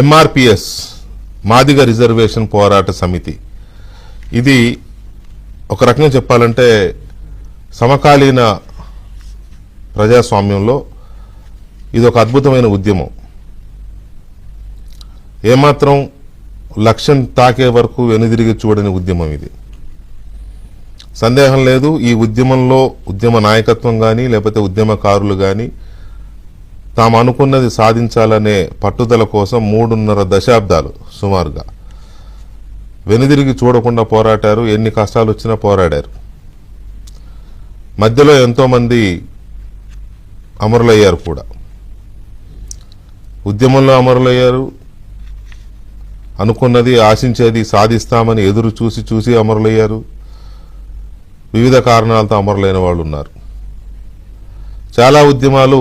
MRPS Madiga reservation పోరాట సమితి ఇది ఒక రకంగా చెప్పాలంటే సమకాలీన ప్రజాస్వామ్యంలో ఇది ఒక అద్భుతమైన ఉద్యమం. ఏమాత్రం లక్ష్యం తాకే వరకు వెనుదిరిగి చూడని ఉద్యమం ఇది. సందేహం లేదు, ఈ ఉద్యమంలో ఉద్యమ నాయకత్వం కానీ లేకపోతే ఉద్యమకారులు కానీ తాము అనుకున్నది సాధించాలనే పట్టుదల కోసం 3.5 దశాబ్దాలు సుమారుగా వెనుదిరిగి చూడకుండా పోరాటారు. ఎన్ని కష్టాలు వచ్చినా పోరాడారు. మధ్యలో ఎంతోమంది అమరులయ్యారు కూడా. ఉద్యమంలో అమరులయ్యారు, అనుకున్నది ఆశించేది సాధిస్తామని ఎదురు చూసి అమరులయ్యారు. వివిధ కారణాలతో అమరులైన వాళ్ళు ఉన్నారు. చాలా ఉద్యమాలు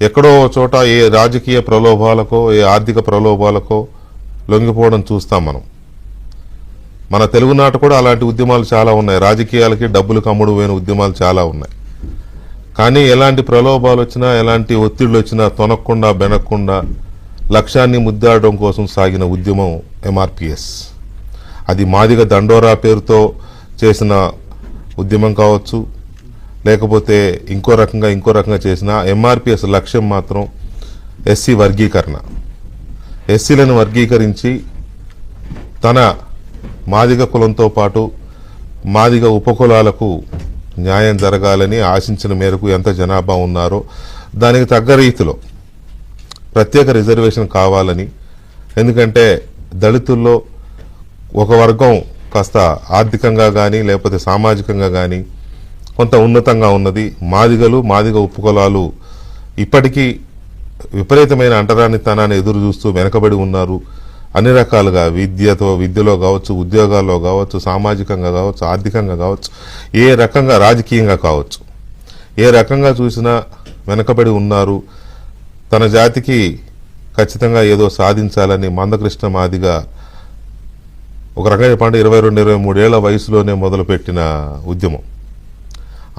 ఎక్కడో చోట ఏ రాజకీయ ప్రలోభాలకో ఏ ఆర్థిక ప్రలోభాలకో లొంగిపోవడం చూస్తాం మనం. మన తెలుగునాట కూడా అలాంటి ఉద్యమాలు చాలా ఉన్నాయి. రాజకీయాలకి డబ్బులకు అమ్ముడు పోయిన ఉద్యమాలు చాలా ఉన్నాయి. కానీ ఎలాంటి ప్రలోభాలు వచ్చినా ఎలాంటి ఒత్తిళ్లు వచ్చినా తొనక్కుండా బెనక్కుండా లక్ష్యాన్ని ముద్దాడడం కోసం సాగిన ఉద్యమం ఎంఆర్పిఎస్. అది మాదిగ దండోరా పేరుతో చేసిన ఉద్యమం కావచ్చు, లేకపోతే ఇంకో రకంగా చేసిన ఎంఆర్పిఎస్ లక్ష్యం మాత్రం ఎస్సీ వర్గీకరణ. ఎస్సీలను వర్గీకరించి తన మాదిగ కులంతో పాటు మాదిగ ఉపకులాలకు న్యాయం జరగాలని ఆశించిన మేరకు ఎంత జనాభా ఉన్నారో దానికి తగ్గ రీతిలో ప్రత్యేక రిజర్వేషన్ కావాలని. ఎందుకంటే దళితుల్లో ఒక వర్గం కాస్త ఆర్థికంగా కానీ లేకపోతే సామాజికంగా కానీ కొంత ఉన్నతంగా ఉన్నది. మాదిగ ఉపకులాలు ఇప్పటికీ విపరీతమైన అంటరానితనాన్ని ఎదురు చూస్తూ వెనకబడి ఉన్నారు. అన్ని రకాలుగా విద్యలో కావచ్చు, ఉద్యోగాల్లో కావచ్చు, సామాజికంగా కావచ్చు, ఆర్థికంగా కావచ్చు, ఏ రకంగా రాజకీయంగా కావచ్చు, ఏ రకంగా చూసినా వెనకబడి ఉన్నారు. తన జాతికి ఖచ్చితంగా ఏదో సాధించాలని మందకృష్ణ మాదిగ ఒక రకంగా చెప్పండి 22-23 ఏళ్ల వయసులోనే మొదలుపెట్టిన ఉద్యమం.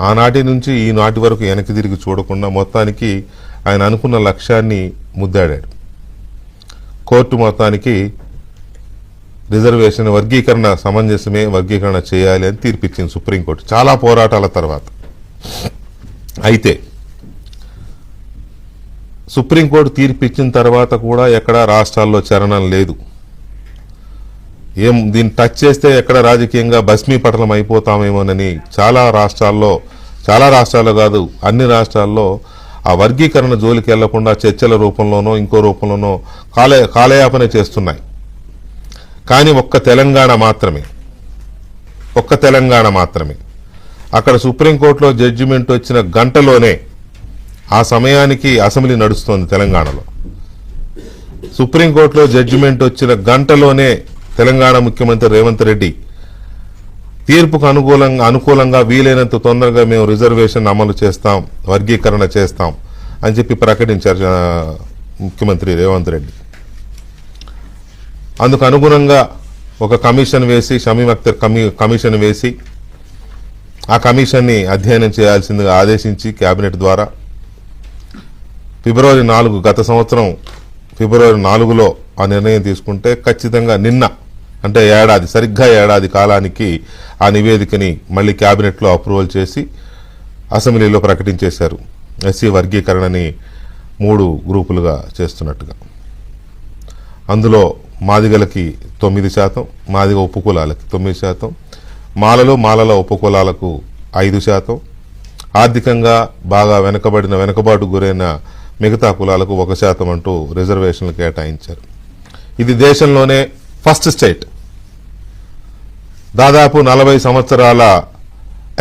ఆనాటి నుంచి ఈనాటి వరకు వెనక్కి తిరిగి చూడకుండా మొత్తానికి ఆయన అనుకున్న లక్ష్యాన్ని ముద్దాడాడు. కోర్టు మొత్తానికి రిజర్వేషన్ వర్గీకరణ సమంజసమే, వర్గీకరణ చేయాలి అని తీర్పిచ్చింది సుప్రీంకోర్టు చాలా పోరాటాల తర్వాత. అయితే సుప్రీంకోర్టు తీర్పిచ్చిన తర్వాత కూడా ఎక్కడా రాష్ట్రాల్లో చరణం లేదు. దీన్ని టచ్ చేస్తే ఎక్కడ రాజకీయంగా భస్మీపటలం అయిపోతామేమోనని చాలా రాష్ట్రాల్లో కాదు అన్ని రాష్ట్రాల్లో ఆ వర్గీకరణ జోలికి వెళ్లకుండా చర్చల రూపంలోనో ఇంకో రూపంలోనో కాలయాపన చేస్తున్నాయి. కానీ ఒక్క తెలంగాణ మాత్రమే అక్కడ సుప్రీంకోర్టులో జడ్జిమెంట్ వచ్చిన గంటలోనే ఆ సమయానికి అసెంబ్లీ నడుస్తోంది తెలంగాణలో. సుప్రీంకోర్టులో జడ్జిమెంట్ వచ్చిన గంటలోనే తెలంగాణ ముఖ్యమంత్రి రేవంత్ రెడ్డి తీర్పుకు అనుకూలంగా వీలైనంత తొందరగా మేము రిజర్వేషన్ అమలు చేస్తాం, వర్గీకరణ చేస్తాం అని చెప్పి ప్రకటించారు ముఖ్యమంత్రి రేవంత్ రెడ్డి. అందుకు అనుగుణంగా ఒక కమిషన్ వేసి షమీమ్ అఖ్తర్ కమిషన్ వేసి ఆ కమిషన్ని అధ్యయనం చేయాల్సిందిగా ఆదేశించి కేబినెట్ ద్వారా ఫిబ్రవరి 4 గత సంవత్సరం ఫిబ్రవరి 4లో ఆ నిర్ణయం తీసుకుంటే ఖచ్చితంగా నిన్న అంటే సరిగ్గా ఏడాది కాలానికి ఆ నివేదికని మళ్ళీ క్యాబినెట్లో అప్రూవల్ చేసి అసెంబ్లీలో ప్రకటించేశారు. ఎస్సీ వర్గీకరణని 3 గ్రూపులుగా చేస్తున్నట్టుగా. అందులో మాదిగలకి 9%, మాదిగ ఉపకులాలకి 9%, మాలల ఉపకులాలకు 5%, ఆర్థికంగా బాగా వెనకబాటు గురైన మిగతా కులాలకు 1% అంటూ రిజర్వేషన్లు కేటాయించారు. ఇది దేశంలోనే ఫస్ట్ స్టేట్. దాదాపు 40 సంవత్సరాల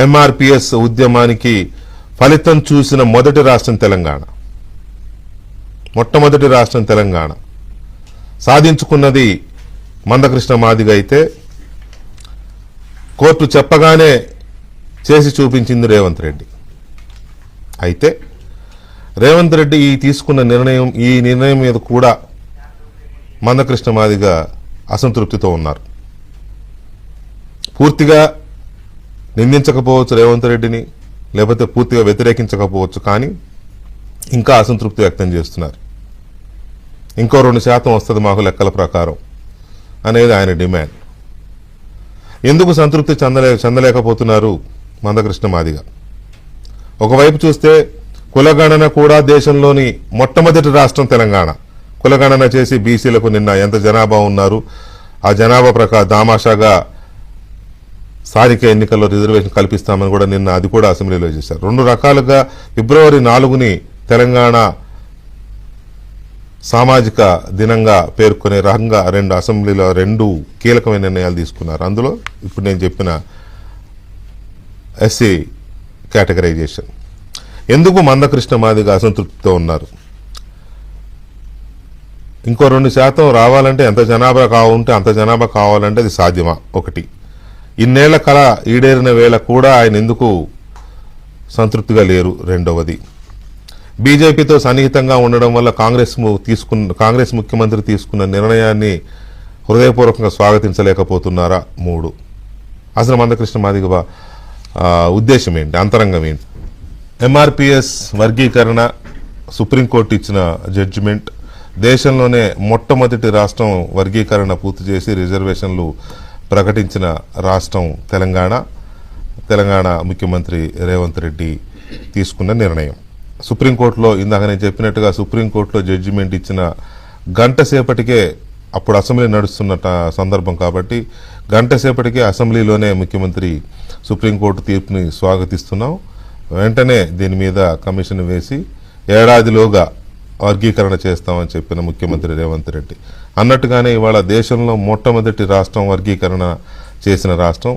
ఎంఆర్పిఎస్ ఉద్యమానికి ఫలితం చూసిన మొదటి రాష్ట్రం తెలంగాణ. మొట్టమొదటి రాష్ట్రం తెలంగాణ. సాధించుకున్నది మందకృష్ణ మాదిగ అయితే కోర్టు చెప్పగానే చేసి చూపించింది రేవంత్ రెడ్డి. అయితే రేవంత్ రెడ్డి తీసుకున్న నిర్ణయం మీద కూడా మందకృష్ణ మాదిగ అసంతృప్తితో ఉన్నారు. పూర్తిగా నిందించకపోవచ్చు రేవంత్ రెడ్డిని, లేకపోతే పూర్తిగా వ్యతిరేకించకపోవచ్చు, కానీ ఇంకా అసంతృప్తి వ్యక్తం చేస్తున్నారు. ఇంకో 2% వస్తుంది మాకు లెక్కల ప్రకారం అనేది ఆయన డిమాండ్. ఎందుకు సంతృప్తి చెందలేకపోతున్నారు మందకృష్ణ మాదిగ? ఒకవైపు చూస్తే కులగణన కూడా దేశంలోని మొట్టమొదటి రాష్ట్రం తెలంగాణ. కులగణన చేసి బీసీలకు నిన్న ఎంత జనాభా ఉన్నారు, ఆ జనాభా ప్రకారం దామాషాగా స్థానిక ఎన్నికల్లో రిజర్వేషన్ కల్పిస్తామని కూడా నిన్న అది కూడా అసెంబ్లీలో చేశారు. 2 రకాలుగా ఫిబ్రవరి 4ని తెలంగాణ సామాజిక దినంగా పేర్కొనే రకంగా అసెంబ్లీలో 2 కీలకమైన నిర్ణయాలు తీసుకున్నారు. అందులో ఇప్పుడు నేను చెప్పిన ఎస్సీ కేటగరైజేషన్. ఎందుకు మందకృష్ణ మాదిగ అసంతృప్తితో ఉన్నారు? ఇంకో 2% రావాలంటే ఎంత జనాభా కావాలంటే అంత జనాభా కావాలంటే అది సాధ్యమా? ఒకటి. ఇన్నేళ్ల కళ ఈడేరిన వేళ కూడా ఆయన ఎందుకు సంతృప్తిగా లేరు? రెండవది, బీజేపీతో సన్నిహితంగా ఉండడం వల్ల కాంగ్రెస్ ముఖ్యమంత్రి తీసుకున్న నిర్ణయాన్ని హృదయపూర్వకంగా స్వాగతించలేకపోతున్నారా? 3, అసలు మందకృష్ణ మాదిగ ఉద్దేశం ఏంటి, అంతరంగం ఏంటి? ఎంఆర్పిఎస్ వర్గీకరణ సుప్రీంకోర్టు ఇచ్చిన జడ్జిమెంట్, దేశంలోనే మొట్టమొదటి రాష్ట్రం వర్గీకరణ పూర్తి చేసి రిజర్వేషన్లు ప్రకటించిన రాష్ట్రం తెలంగాణ ముఖ్యమంత్రి రేవంత్ రెడ్డి తీసుకున్న నిర్ణయం. సుప్రీంకోర్టులో ఇందాక నేను చెప్పినట్టుగా సుప్రీంకోర్టులో జడ్జిమెంట్ ఇచ్చిన గంట సేపటికే, అప్పుడు అసెంబ్లీ నడుస్తున్న సందర్భం కాబట్టి గంట సేపటికే అసెంబ్లీలోనే ముఖ్యమంత్రి సుప్రీంకోర్టు తీర్పుని స్వాగతిస్తున్నాం, వెంటనే దీని మీద కమిషన్ వేసి ఏడాదిలోగా వర్గీకరణ చేస్తామని చెప్పిన ముఖ్యమంత్రి రేవంత్ రెడ్డి అన్నట్టుగానే ఇవాళ దేశంలో మొట్టమొదటి రాష్ట్రం వర్గీకరణ చేసిన రాష్ట్రం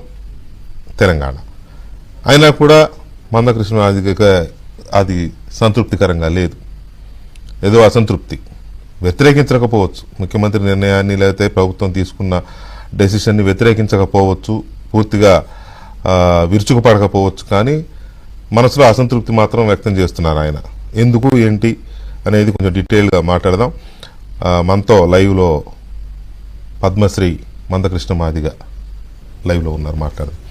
తెలంగాణ. అయినా కూడా మందకృష్ణ మాదిగకి అది సంతృప్తికరంగా లేదు. ఏదో అసంతృప్తి. వ్యతిరేకించకపోవచ్చు ముఖ్యమంత్రి నిర్ణయాన్ని, లేకపోతే ప్రభుత్వం తీసుకున్న డెసిషన్ని వ్యతిరేకించకపోవచ్చు, పూర్తిగా విరుచుకుపడకపోవచ్చు, కానీ మనసులో అసంతృప్తి మాత్రం వ్యక్తం చేస్తున్నారు ఆయన. ఎందుకు ఏంటి అనేది కొంచెం డీటెయిల్గా మాట్లాడదాం. మనతో లైవ్లో పద్మశ్రీ మందకృష్ణ మాదిగ లైవ్లో ఉన్నారు, మాట్లాడదాం.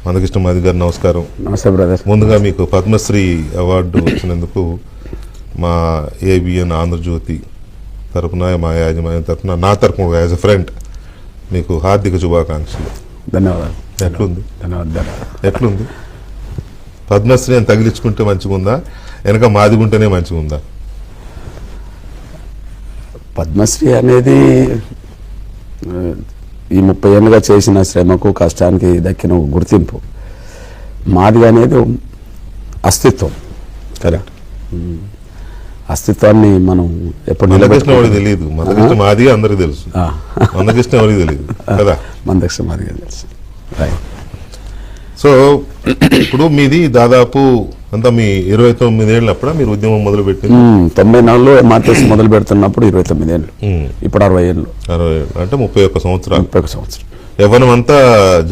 మందకృష్ణ మాదిగ గారు నమస్కారం. నమస్తే బ్రదర్. ముందుగా మీకు పద్మశ్రీ అవార్డు వచ్చినందుకు మా ఏబిఎన్ ఆంధ్రజ్యోతి తరఫున, మా యాజమాన్యం తరఫున, నా తరఫున యాజ్ ఎ ఫ్రెండ్ మీకు హార్దిక శుభాకాంక్షలు. ధన్యవాదాలు. ఎట్లుంది? ధన్యవాదాలు. ఎట్లుంది? పద్మశ్రీ అని తగిలించుకుంటే మంచిగా ఉందా, వెనక మాదిగుంటేనే మంచిగా ఉందా? పద్మశ్రీ అనేది ఈ 30 ఏళ్ళుగా చేసిన శ్రమకు కష్టానికి దక్కిన ఒక గుర్తింపు. మాదిగ అనేది అస్తిత్వం కదా, అస్తిత్వాన్ని మనం ఎప్పుడు మందకృష్ణ ఎవరికి తెలియదు. మందకృష్ణ మాదిగ అందరికి తెలుసు, మందకృష్ణ ఎవరికి తెలియదు కదా. మందకృష్ణ మాదిగ తెలుసు. సో ఇప్పుడు మీది దాదాపు అంతా మీ 29 ఏళ్ళు అప్పుడా మీరు ఉద్యమం మొదలు పెట్టింది? 94లో ఎంఆర్పిఎస్ మొదలు పెడుతున్నప్పుడు 29 ఏళ్ళు, ఇప్పుడు 60 ఏళ్ళు. 60 ఏళ్ళు అంటే 31 సంవత్సరాలు. 31 సంవత్సరం. యవ్వనం అంతా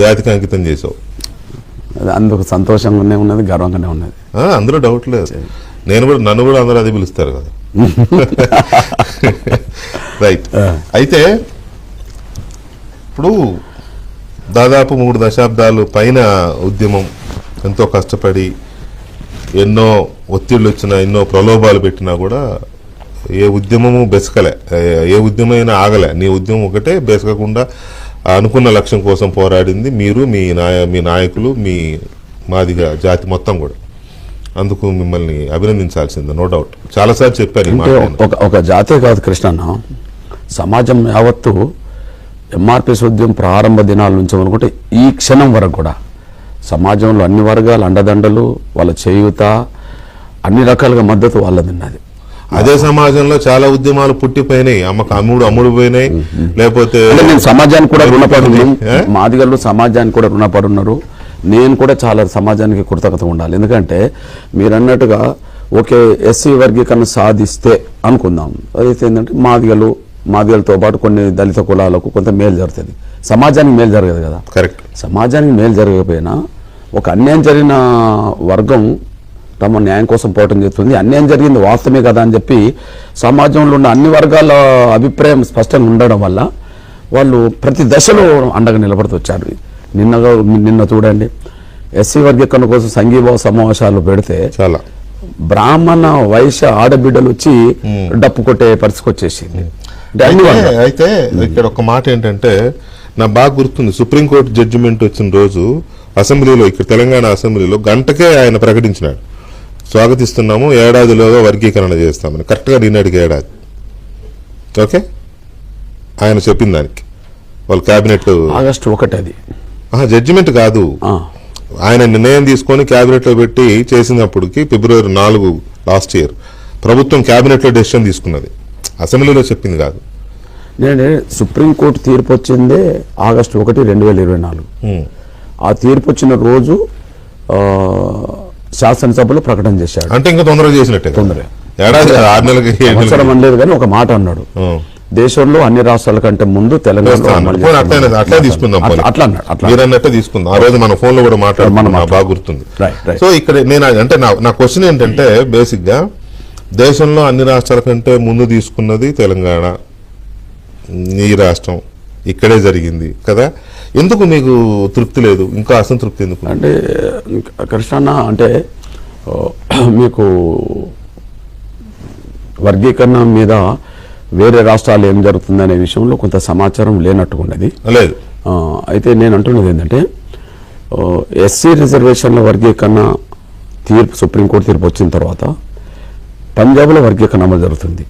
జాతికి అంకితం చేసావు. అందుకు సంతోషంగానే ఉన్నది, గర్వంగానే ఉన్నది, అందులో డౌట్ లేదు. నన్ను కూడా అందరూ అదే పిలుస్తారు కదా. రైట్. అయితే ఇప్పుడు దాదాపు 3 దశాబ్దాలు పైన ఉద్యమం, ఎంతో కష్టపడి ఎన్నో ఒత్తిళ్ళు వచ్చినా, ఎన్నో ప్రలోభాలు పెట్టినా కూడా ఏ ఉద్యమము బెసకలే, ఏ ఉద్యమైనా ఆగలే. నీ ఉద్యమం ఒకటే బెసకకుండా అనుకున్న లక్ష్యం కోసం పోరాడింది మీరు, మీ నాయకులు, మీ మాదిగ జాతి మొత్తం కూడా. అందుకు మిమ్మల్ని అభినందించాల్సిందే, నో డౌట్. చాలాసార్లు చెప్పాను. ఒక జాతే కాదు కృష్ణన్న, సమాజం యావత్తు ఎంఆర్పిఎస్ ఉద్యమం ప్రారంభ దినాల నుంచి అనుకుంటే ఈ క్షణం వరకు కూడా సమాజంలో అన్ని వర్గాల అండదండలు, వాళ్ళ చేయూత, అన్ని రకాలుగా మద్దతు వాళ్ళది ఉన్నది. అదే సమాజంలో చాలా ఉద్యమాలు పుట్టిపోయినాయి, అమ్ముడు పోయినాయి. లేకపోతే నేను సమాజానికి కూడా రుణపడి, మాదిగలు సమాజానికి కూడా రుణపడి ఉన్నారు. నేను కూడా చాలా సమాజానికి కృతజ్ఞత ఉండాలి. ఎందుకంటే మీరు అన్నట్టుగా ఓకే ఎస్సీ వర్గీకరణ సాధిస్తే అనుకుందాం, అదైతే ఏంటంటే మాదిగలతో పాటు కొన్ని దళిత కులాలకు కొంత మేలు జరుగుతుంది, సమాజానికి మేలు జరగదు కదా. కరెక్ట్. సమాజానికి మేలు జరగకపోయినా ఒక అన్యాయం జరిగిన వర్గం తమ న్యాయం కోసం పోవటం చేస్తుంది. అన్యాయం జరిగింది వాస్తవమే కదా అని చెప్పి సమాజంలో ఉన్న అన్ని వర్గాల అభిప్రాయం స్పష్టంగా ఉండడం వల్ల వాళ్ళు ప్రతి దశలో అండగా నిలబడుతూ వచ్చారు. నిన్న చూడండి, ఎస్సీ వర్గీకరణ కోసం సంఘీభావ సమావేశాలు పెడితే చాలా బ్రాహ్మణ వైశ్య ఆడబిడ్డలు వచ్చి డప్పు కొట్టే పరిస్థితికి వచ్చేసింది. అంటే అన్ని వర్గాలు. అయితే ఇక్కడ ఒక మాట ఏంటంటే నాకు బాగా గుర్తుంది, సుప్రీంకోర్టు జడ్జిమెంట్ వచ్చిన రోజు అసెంబ్లీలో, ఇక్కడ తెలంగాణ అసెంబ్లీలో గంటకే ఆయన ప్రకటించినాడు, స్వాగతిస్తున్నాము, ఏడాదిలోగా వర్గీకరణ చేస్తామని. కరెక్ట్గా నిన్నటికి ఏడాది. ఓకే, ఆయన చెప్పిన దానికి వాళ్ళ క్యాబినెట్ ఆగస్టు 1 అది జడ్జిమెంట్ కాదు, ఆయన నిర్ణయం తీసుకొని క్యాబినెట్ లో పెట్టి చేసినప్పటికి February 4 లాస్ట్ ఇయర్ ప్రభుత్వం క్యాబినెట్ లో డెసిషన్ తీసుకున్నది, అసెంబ్లీలో చెప్పింది కాదు. నేను సుప్రీంకోర్టు తీర్పు వచ్చిందే ఆగస్టు 1, 2024. ఆ తీర్పు వచ్చిన రోజు శాసనసభలో ప్రకటన చేశాడు. అంటే ఇంకా తొందరగా చేసినట్టే, ఏడాది 6 నెలలకి అవసరం అనలేదు కానీ ఒక మాట అన్నాడు, దేశంలో అన్ని రాష్ట్రాల కంటే ముందు తెలంగాణ అట్లా తీసుకుందాం, అట్లా అన్నాడు. అట్లా మీరు అన్నట్టే తీసుకుందాం. ఆ రోజు మన ఫోన్ లో కూడా మాట్లాడుకున్నాం, బాగా గుర్తుంది. సో ఇక్కడ నేను అంటే నా క్వశ్చన్ ఏంటంటే బేసిక్ గా దేశంలో అన్ని రాష్ట్రాల కంటే ముందు తీసుకున్నది తెలంగాణ, ఈ రాష్ట్రం ఇక్కడే జరిగింది కదా, ఎందుకు మీకు తృప్తి లేదు, ఇంకా అసంతృప్తి ఎందుకు? అంటే కృష్ణన్న, అంటే మీకు వర్గీకరణ మీద వేరే రాష్ట్రాలు ఏం జరుగుతుందనే విషయంలో కొంత సమాచారం లేనట్టుకున్నది. లేదు. అయితే నేను అంటున్నది ఏంటంటే ఎస్సీ రిజర్వేషన్ల వర్గీకరణ తీర్పు, సుప్రీంకోర్టు తీర్పు వచ్చిన తర్వాత పంజాబ్లో వర్గీకరణ అమలు జరుగుతుంది.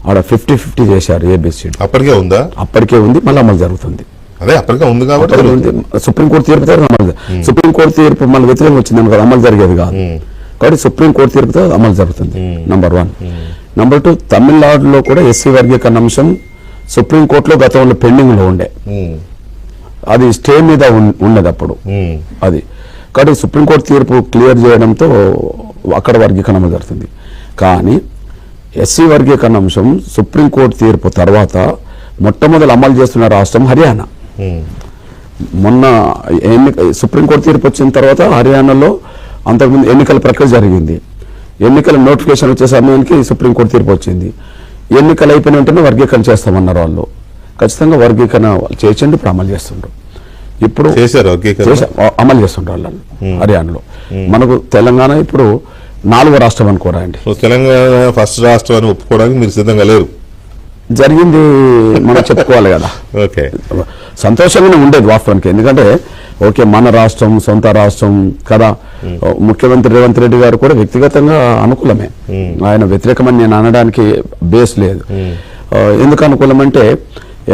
ఆడ 50-50 చేశారు ఏబిసిడి. అప్పటికే ఉందా? అప్పటికే ఉంది, మళ్ళీ అమలు జరుగుతుంది. అదే అప్పటికే ఉంది కాబట్టి సుప్రీంకోర్టు తీర్పు అమలు, సుప్రీంకోర్టు తీర్పు మళ్ళీ వ్యతిరేకం వచ్చింది అనుకో, అమలు జరిగేది కాదు. కాబట్టి సుప్రీంకోర్టు తీర్పుతో అమలు జరుగుతుంది, నంబర్ 1. నంబర్ 2, తమిళనాడులో కూడా ఎస్సీ వర్గీకరణ అంశం సుప్రీంకోర్టులో గతంలో పెండింగ్ లో ఉండే, అది స్టే మీద ఉన్నది అప్పుడు అది. కాబట్టి సుప్రీంకోర్టు తీర్పు క్లియర్ చేయడంతో అక్కడ వర్గీకరణ అమలు జరుగుతుంది. కానీ ఎస్సీ వర్గీకరణ అంశం సుప్రీంకోర్టు తీర్పు తర్వాత మొట్టమొదటి అమలు చేస్తున్న రాష్ట్రం హర్యానా. మొన్న సుప్రీంకోర్టు తీర్పు వచ్చిన తర్వాత హర్యానాలో అంతకుముందు ఎన్నికల ప్రక్రియ జరిగింది. ఎన్నికల నోటిఫికేషన్ వచ్చే సమయానికి సుప్రీంకోర్టు తీర్పు వచ్చింది. ఎన్నికలు అయిపోయిన వెంటనే వర్గీకరణ చేస్తామన్నారు వాళ్ళు. ఖచ్చితంగా వర్గీకరణ చేయండి, ఇప్పుడు అమలు చేస్తుండ్రు. ఇప్పుడు అమలు చేస్తుండ్రు వాళ్ళు హర్యానాలో. మనకు తెలంగాణ ఇప్పుడు 4వ రాష్ట్రం అనుకోరా అండి. తెలంగాణ ఫస్ట్ రాష్ట్రం అని ఒప్పుకోవడానికి మీరు సిద్ధంగా లేరు. జరిగింది మనం చెప్పుకోవాలి కదా. ఓకే, సంతోషంగానే ఉండేది వాస్తవానికి. ఎందుకంటే ఓకే, మన రాష్ట్రం, సొంత రాష్ట్రం కదా. ముఖ్యమంత్రి రేవంత్ రెడ్డి గారు కూడా వ్యక్తిగతంగా అనుకూలమే, ఆయన వ్యతిరేకమని నేను అనడానికి బేస్ లేదు. ఎందుకు అనుకూలమంటే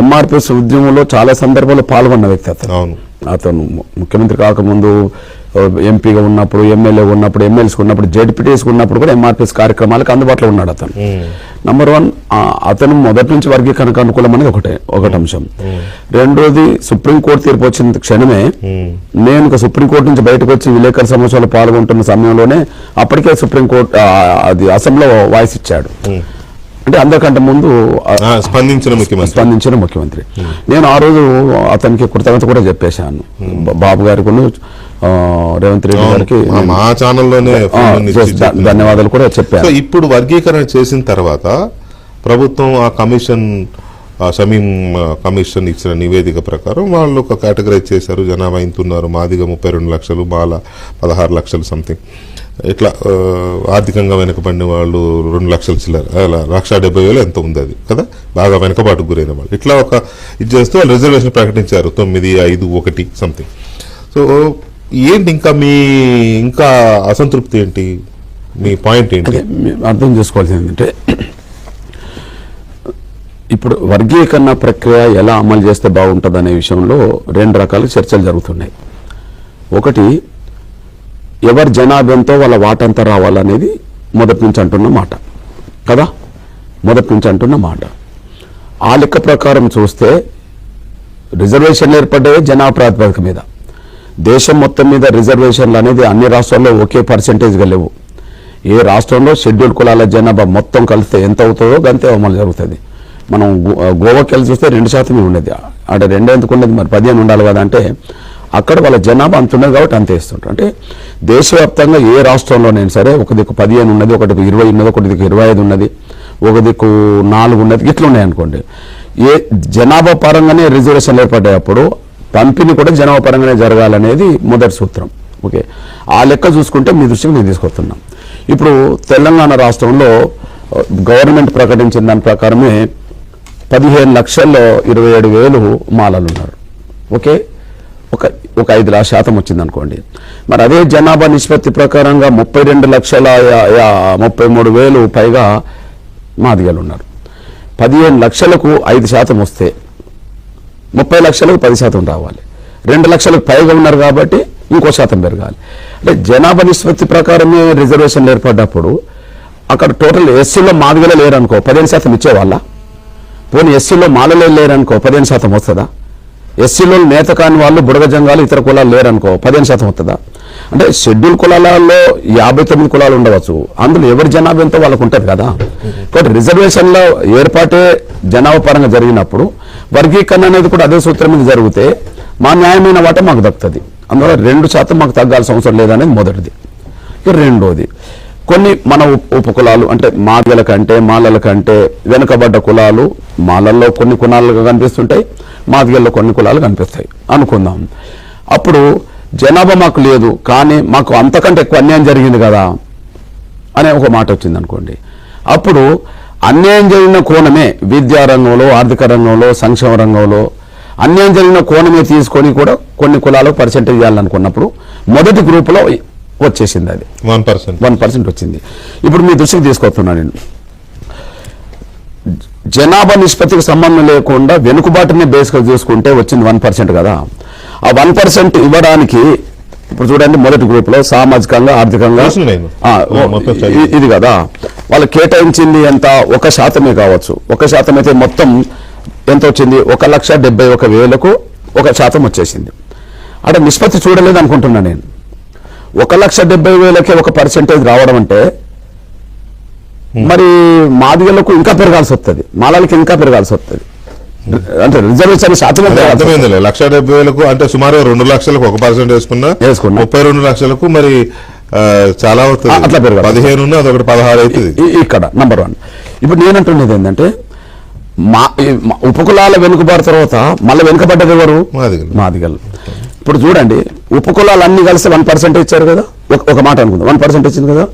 ఎంఆర్పిఎస్ ఉద్యమంలో చాలా సందర్భాల్లో పాల్గొన్న వ్యక్తి అతను. అతను ముఖ్యమంత్రి కాకముందు ఎంపీగా ఉన్నప్పుడు, ఎమ్మెల్యే ఉన్నప్పుడు, ఎమ్మెల్సీ ఉన్నప్పుడు, జెడ్పీటీసీ ఉన్నప్పుడు కూడా ఎంఆర్పిఎస్ కార్యక్రమాలకు అందుబాటులో ఉన్నాడు అతను. నంబర్ 1, అతను మొదటి నుంచి వర్గీకరణకు అనుకూలం అనేది ఒకటి అంశం. రెండోది, సుప్రీంకోర్టు తీర్పు వచ్చిన క్షణమే నేను సుప్రీంకోర్టు నుంచి బయటకు వచ్చి విలేకరుల సమావేశంలో పాల్గొంటున్న సమయంలోనే అప్పటికే సుప్రీంకోర్టు అది అసెంబ్లీలో వాయిస్ ఇచ్చాడు. అంటే అందరికంటే ముందు స్పందించిన ముఖ్యమంత్రి. నేను ఆ రోజు అతనికి కృతజ్ఞత కూడా చెప్పేశాను, బాబు గారికి, రేవంత్ రెడ్డి గారికి మా ఛానల్లోనే ధన్యవాదాలు కూడా చెప్పాను. ఇప్పుడు వర్గీకరణ చేసిన తర్వాత ప్రభుత్వం ఆ కమిషన్, షమీం కమిషన్ ఇచ్చిన నివేదిక ప్రకారం వాళ్ళు ఒక కేటగరైజ్ చేశారు. జనాభా ఇంత ఉన్నారు, మాదిగ 32 లక్షలు, మాల 16 లక్షలు సంథింగ్, ఇట్లా ఆర్థికంగా వెనకబడిన వాళ్ళు 2 లక్షలు చిల్లర, అలా 1,70,000 ఎంత ఉంది అది కదా, బాగా వెనకబాటుకు గురైన వాళ్ళు. ఇట్లా ఒక ఇది చేస్తూ వాళ్ళు రిజర్వేషన్ ప్రకటించారు 9,5,1 సంథింగ్. సో ఏంటి ఇంకా అసంతృప్తి ఏంటి, మీ పాయింట్ ఏంటి? అర్థం చేసుకోవాల్సింది ఏంటంటే, ఇప్పుడు వర్గీకరణ ప్రక్రియ ఎలా అమలు చేస్తే బాగుంటుంది అనే విషయంలో 2 రకాల చర్చలు జరుగుతున్నాయి. ఒకటి, ఎవరి జనాభాతో వాళ్ళ వాటంతా రావాలనేది మొదటి నుంచి అంటున్న మాట కదా, మొదటి నుంచి అంటున్న మాట. ఆ లెక్క ప్రకారం చూస్తే రిజర్వేషన్లు ఏర్పడ్డాయి జనాభా ప్రాతిపదిక మీద. దేశం మొత్తం మీద రిజర్వేషన్లు అనేది అన్ని రాష్ట్రాల్లో ఒకే పర్సెంటేజ్గా లేవు. ఏ రాష్ట్రంలో షెడ్యూల్ కులాల జనాభా మొత్తం కలిస్తే ఎంత అవుతుందో అంతే అమలు జరుగుతుంది. మనం గోవాకి వెళ్ళి చూస్తే 2% ఉండేది, అక్కడ 2 ఎందుకు ఉండేది, మరి 15 ఉండాలి కదా. అంటే అక్కడ వాళ్ళ జనాభా అంత ఉన్నది కాబట్టి అంతే ఇస్తుంటారు. అంటే దేశవ్యాప్తంగా ఏ రాష్ట్రంలోనైనా సరే ఒక దిక్కు 15 ఉన్నది, ఒక దిక్కు 20 ఉన్నది, ఒక దిక్కు 25 ఉన్నది, ఒక దిక్కు 4 ఉన్నది, ఇట్లా ఉన్నాయి అనుకోండి. ఏ జనాభా పరంగానే రిజర్వేషన్లు ఏర్పడ్డప్పుడు పంపిణీ కూడా జనాభా పరంగానే జరగాలనేది మొదటి సూత్రం. ఓకే, ఆ లెక్క చూసుకుంటే మీ దృష్టికి నేను తీసుకొస్తున్నాం. ఇప్పుడు తెలంగాణ రాష్ట్రంలో గవర్నమెంట్ ప్రకటించిన దాని ప్రకారమే 15 లక్షల్లో 27,000 మాలలు ఉన్నారు. ఓకే, ఒక 5% వచ్చింది అనుకోండి. మరి అదే జనాభా నిష్పత్తి ప్రకారంగా 32,33,000 పైగా మాదిగలు ఉన్నారు. 15 లక్షలకు 5% వస్తే 30 లక్షలకు 10% రావాలి. 2 లక్షలకు పైగా ఉన్నారు కాబట్టి ఇంకో శాతం పెరగాలి. అంటే జనాభా నిష్పత్తి ప్రకారమే రిజర్వేషన్లు ఏర్పడ్డప్పుడు అక్కడ టోటల్ ఎస్సీలో మాదిగలే లేరనుకో 15% ఇచ్చేవాళ్ళ. పోనీ ఎస్సీలో మాలలే లేరనుకో 15% వస్తుందా? ఎస్సీలో నేత కాని వాళ్ళు బుడగ జంగాలు ఇతర కులాలు లేరనుకో 15% వస్తుందా? అంటే షెడ్యూల్ కులాలలో 59 కులాలు ఉండవచ్చు, అందులో ఎవరి జనాభా ఎంతో వాళ్ళకు ఉంటుంది కదా. కాబట్టి రిజర్వేషన్లో ఏర్పాటే జనాభా పరంగా జరిగినప్పుడు వర్గీకరణ అనేది కూడా అదే సూత్రం మీద జరిగితే మా న్యాయమైన వాట మాకు దక్కుతుంది. అందువల్ల 2% మాకు తగ్గాల్సిన అవసరం లేదనేది మొదటిది. ఇక రెండోది, కొన్ని మన ఉపకులాలు అంటే మాదిగల కంటే మాలల కంటే వెనుకబడ్డ కులాలు, మాలల్లో కొన్ని కులాలుగా కనిపిస్తుంటాయి, మాదిగల్లో కొన్ని కులాలు కనిపిస్తాయి అనుకుందాం. అప్పుడు జనాభా మాకు లేదు కానీ మాకు అంతకంటే ఎక్కువ అన్యాయం జరిగింది కదా అనే ఒక మాట వచ్చింది అనుకోండి. అప్పుడు అన్యాయం జరిగిన కోణమే విద్యా రంగంలో, ఆర్థిక రంగంలో, సంక్షేమ రంగంలో అన్యాయం జరిగిన కోణమే తీసుకొని కూడా కొన్ని కులాలకు పర్సెంటేజ్ ఇవ్వాలనుకున్నప్పుడు మొదటి గ్రూపులో వచ్చేసింది, అది 1% వచ్చింది. ఇప్పుడు మీ దృష్టికి తీసుకొస్తున్నాను నేను. జనాభా నిష్పత్తికి సంబంధం లేకుండా వెనుకబాటుని బేస్గా చూసుకుంటే వచ్చింది 1% కదా. ఆ 1% ఇవ్వడానికి ఇప్పుడు చూడండి మొదటి గ్రూప్ లో సామాజికంగా ఆర్థికంగా ఇది కదా వాళ్ళు కేటాయించింది ఎంత 1% కావచ్చు. 1% అయితే మొత్తం ఎంత వచ్చింది? 1,71,000కు 1% వచ్చేసింది. అంటే నిష్పత్తి చూడలేదు అనుకుంటున్నా నేను. 1,70,000కే 1% రావడం అంటే మరి మాదిగలకు ఇంకా పెరగాల్సి వస్తుంది, మాలలకి ఇంకా పెరగాల్సి వస్తుంది. అంటే రిజర్వేషన్ శాతం అర్థమైంది. 1,70,000కు అంటే సుమారు 2 లక్షలకు 1% వేసుకున్నా 32 లక్షలకు మరి చాలా అవుతుంది. అట్లా పెరగాలి. 15 అదొకటి 16 అవుతుంది ఇక్కడ నంబర్ 1. ఇప్పుడు నేనంటున్నది ఏంటంటే ఉపకులాల వెనుకబడిన తర్వాత మళ్ళీ వెనుకబడ్డది ఎవరు? మాదిగలు. ఇప్పుడు చూడండి ఉపకులాలు అన్ని కలిసి 1% ఇచ్చారు కదా. ఒక మాట అనుకుందాం 1% ఇచ్చింది కదా.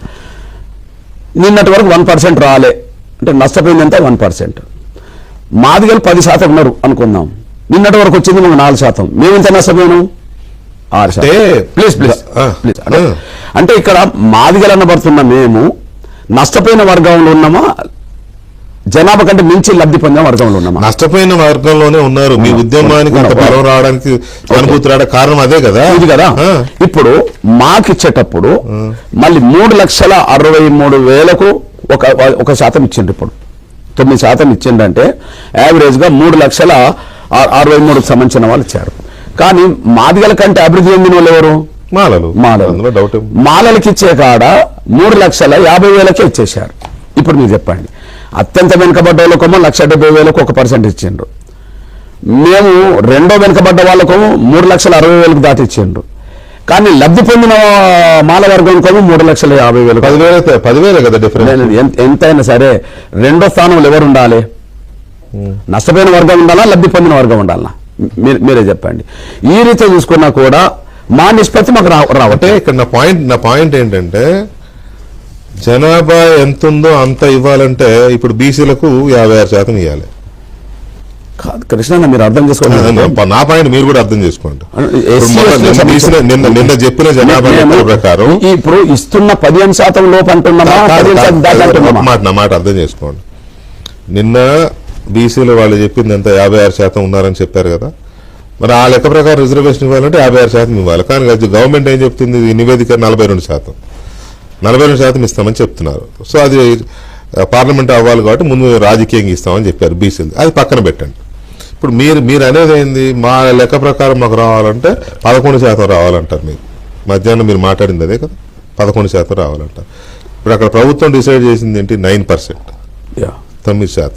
నిన్నటి వరకు 1% రాలే అంటే నష్టపోయింది ఎంత? 1%. మాదిగలు 10% ఉన్నారు అనుకుందాం, నిన్నటి వరకు వచ్చింది మనకు 4%. మేము ఎంత నష్టపోయినాం? 6%. ప్లీజ్ అంటే ఇక్కడ మాదిగలు అనబడుతున్న మేము నష్టపోయిన వర్గంలో ఉన్నామా, జనాభా కంటే మించి లబ్ధి పొందిన వర్గంలో ఉన్నామా? నష్టపోయిన వర్గంలోనే ఉన్నారు. మీ ఉద్యమానికి అంత బలం రావడానికి అనుభూతి రావడానికి కారణం అదే కదా. ఇది కదా. ఇప్పుడు మాకిచ్చేటప్పుడు మళ్ళీ 3,63,000కు 1% ఇచ్చిండ్రు. ఇప్పుడు 9% ఇచ్చిండంటే యావరేజ్ గా 3,63,000కు సంబంధించిన వాళ్ళు ఇచ్చారు. కానీ మాదిగల కంటే అభివృద్ధి చెందిన వాళ్ళు ఎవరు? మాలలకి ఇచ్చే కాడ 3,50,000కే ఇచ్చేశారు. ఇప్పుడు మీరు చెప్పండి, అత్యంత వెనుకబడ్డ వాళ్ళకేమో 1,70,000కు 1% ఇచ్చిండ్రు. మేము రెండో వెనుకబడ్డ వాళ్ళకేమో 3,60,000కు దాటి ఇచ్చిండ్రు. కానీ లబ్ధి పొందిన మాల వర్గంకేమో 3,50,000. 10,000 కదా డిఫరెన్స్. ఎంతైనా సరే రెండో స్థానంలో ఎవరు ఉండాలి? నష్టపోయిన వర్గం ఉండాలా, లబ్ధి పొందిన వర్గం ఉండాలా? మీరే చెప్పండి. ఈ రీతి చూసుకున్నా కూడా మా నిష్పత్తి మాకు రావటే. ఇక్కడ నా పాయింట్ ఏంటంటే జనాభా ఎంత ఉందో అంత ఇవ్వాలంటే ఇప్పుడు బీసీలకు 56% ఇవ్వాలి. కృష్ణ మీరు అర్థం చేసుకోండి. నా పాయింట్ మీరు కూడా అర్థం చేసుకోండి. నిన్న చెప్పిన జనాభా ప్రకారం ఇప్పుడు ఇస్తున్న 15% లోపు అంటున్నామా? నా మాట అర్థం చేసుకోండి. నిన్న బీసీలు వాళ్ళు చెప్పింది ఎంత? 56% ఉన్నారని చెప్పారు కదా. మరి ఆ లెక్క ప్రకారం రిజర్వేషన్ ఇవ్వాలంటే 56% ఇవ్వాలి. కానీ గవర్నమెంట్ ఏం చెప్తుంది? ఈ నివేదిక 42% ఇస్తామని చెప్తున్నారు. సో అది పార్లమెంట్ అవ్వాలి కాబట్టి ముందు రాజకీయంగా ఇస్తామని చెప్పారు బీసీలు. అది పక్కన పెట్టండి. ఇప్పుడు మీరు అనేది ఏంది? మా లెక్క ప్రకారం మాకు రావాలంటే 11% రావాలంటారు. మీరు మధ్యాహ్నం మీరు మాట్లాడింది అదే కదా, 11% రావాలంటారు. ఇప్పుడు అక్కడ ప్రభుత్వం డిసైడ్ చేసింది ఏంటి? 9%, 9%.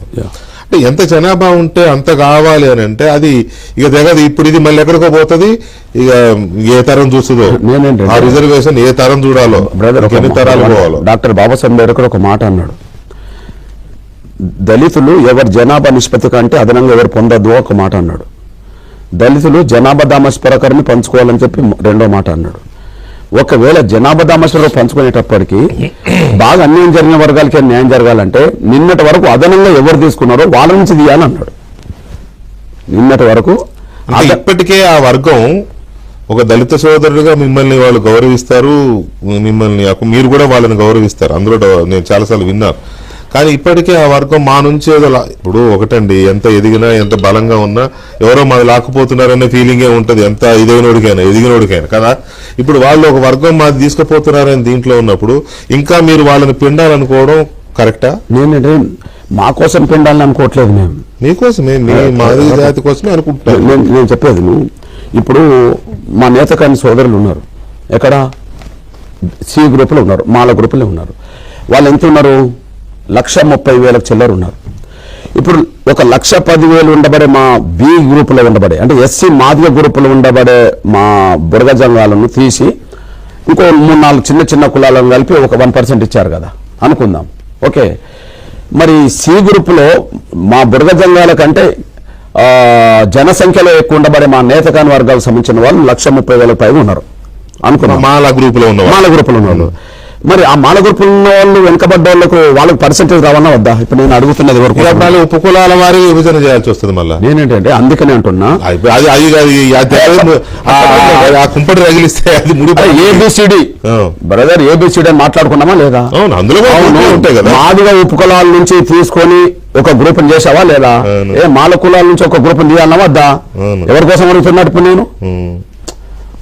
అంటే ఎంత జనాభా ఉంటే అంత కావాలి అని అంటే అది ఇక తెగదు. ఇప్పుడు ఇది మళ్ళీ ఎక్కడికో పోతుంది. ఇక ఏ తరం చూస్తుందో ఆ రిజర్వేషన్, ఏ తరం చూడాలో, ఎన్ని తరాలు పోవాలో. డాక్టర్ బాబాసాహెబ్ అంబేద్కర్ ఒక మాట అన్నాడు, దళితులు ఎవరి జనాభా నిష్పత్తి కంటే అదనంగా ఎవరు పొందద్దు ఒక మాట అన్నాడు. దళితులు జనాభా దామస్ ప్రకారం పంచుకోవాలని చెప్పి రెండో మాట అన్నాడు. ఒకవేళ జనాభా దామశలో పంచుకునేటప్పటికి బాగా అన్యాయం జరిగిన వర్గాలకి న్యాయం జరగాలంటే నిన్నటి వరకు అదనంగా ఎవరు తీసుకున్నారో వాళ్ళ నుంచి తీయాలన్నాడు. నిన్నటి వరకు అంటే ఇప్పటికే ఆ వర్గం ఒక దళిత సోదరుడుగా మిమ్మల్ని వాళ్ళు గౌరవిస్తారు, మిమ్మల్ని మీరు కూడా వాళ్ళని గౌరవిస్తారు. అందులో నేను చాలాసార్లు విన్నాను. కానీ ఇప్పటికే ఆ వర్గం మా నుంచి ఏదో ఇప్పుడు ఒకటండి, ఎంత ఎదిగినా ఎంత బలంగా ఉన్నా ఎవరో మాది లాక్కుపోతున్నారనే ఫీలింగే ఉంటుంది, ఎంత ఎదిగినోడికైనా కదా. ఇప్పుడు వాళ్ళు ఒక వర్గం మాది తీసుకుపోతున్నారని దీంట్లో ఉన్నప్పుడు ఇంకా మీరు వాళ్ళని పిండాలనుకోవడం కరెక్టా? నేనంటే మా కోసం పిండాలని అనుకోవట్లేదు, మేము మీకోసమే, మీ మాదిరి జాతి కోసమే అనుకుంటున్నాను. నేను చెప్పేది ఇప్పుడు మా నేతకాని సోదరులు ఉన్నారు, ఎక్కడ సి గ్రూపులో ఉన్నారు, మాల గ్రూపులో ఉన్నారు. వాళ్ళు ఎంత ఉన్నారు? 1,30,000 చిల్లర ఉన్నారు. ఇప్పుడు 1,10,000 ఉండబడే మా బి గ్రూపులో ఉండబడే, అంటే ఎస్సీ మాదిగ గ్రూపులో ఉండబడే మా బురగ జంగాలను తీసి ఇంకో 3-4 చిన్న చిన్న కులాలను కలిపి ఒక 1% ఇచ్చారు కదా అనుకుందాం. ఓకే, మరి సి గ్రూపులో మా బురగ జంగాల కంటే జనసంఖ్యలో ఎక్కువ ఉండబడే మా నేతకాని వర్గాలకు సంబంధించిన వాళ్ళు 1,30,000 పైగా ఉన్నారు అనుకున్నాం. మాల గ్రూపులో ఉన్న వాళ్ళు మరి ఆ మాల గ్రూపులో ఉన్న వాళ్ళు వెనుకబడ్డ వాళ్ళకి పర్సెంటేజ్ రావాలన్నా వద్దా? ఇప్పుడు నేను అడుగుతున్నది వరకు ఉపకులాల వారి విభజన చేయాల్సి వస్తుంది మళ్ళీ. నేనేంటంటే అందుకనే అంటున్నా, కుంపటి రగిలిస్తే అది ఏబిసిడి బ్రదర్, ఏబిసిడి అని మాట్లాడుకున్నామా లేదా? అందులో ఉంటాయి కదా. మాదిగా ఉపకులాల నుంచి తీసుకొని ఒక గ్రూప్ చేసావా లేదా? మాల కులాల నుంచి ఒక గ్రూప్ తీయాలన్నా వద్దా? ఎవరి కోసం అడుగుతున్నట్టు ఇప్పుడు నేను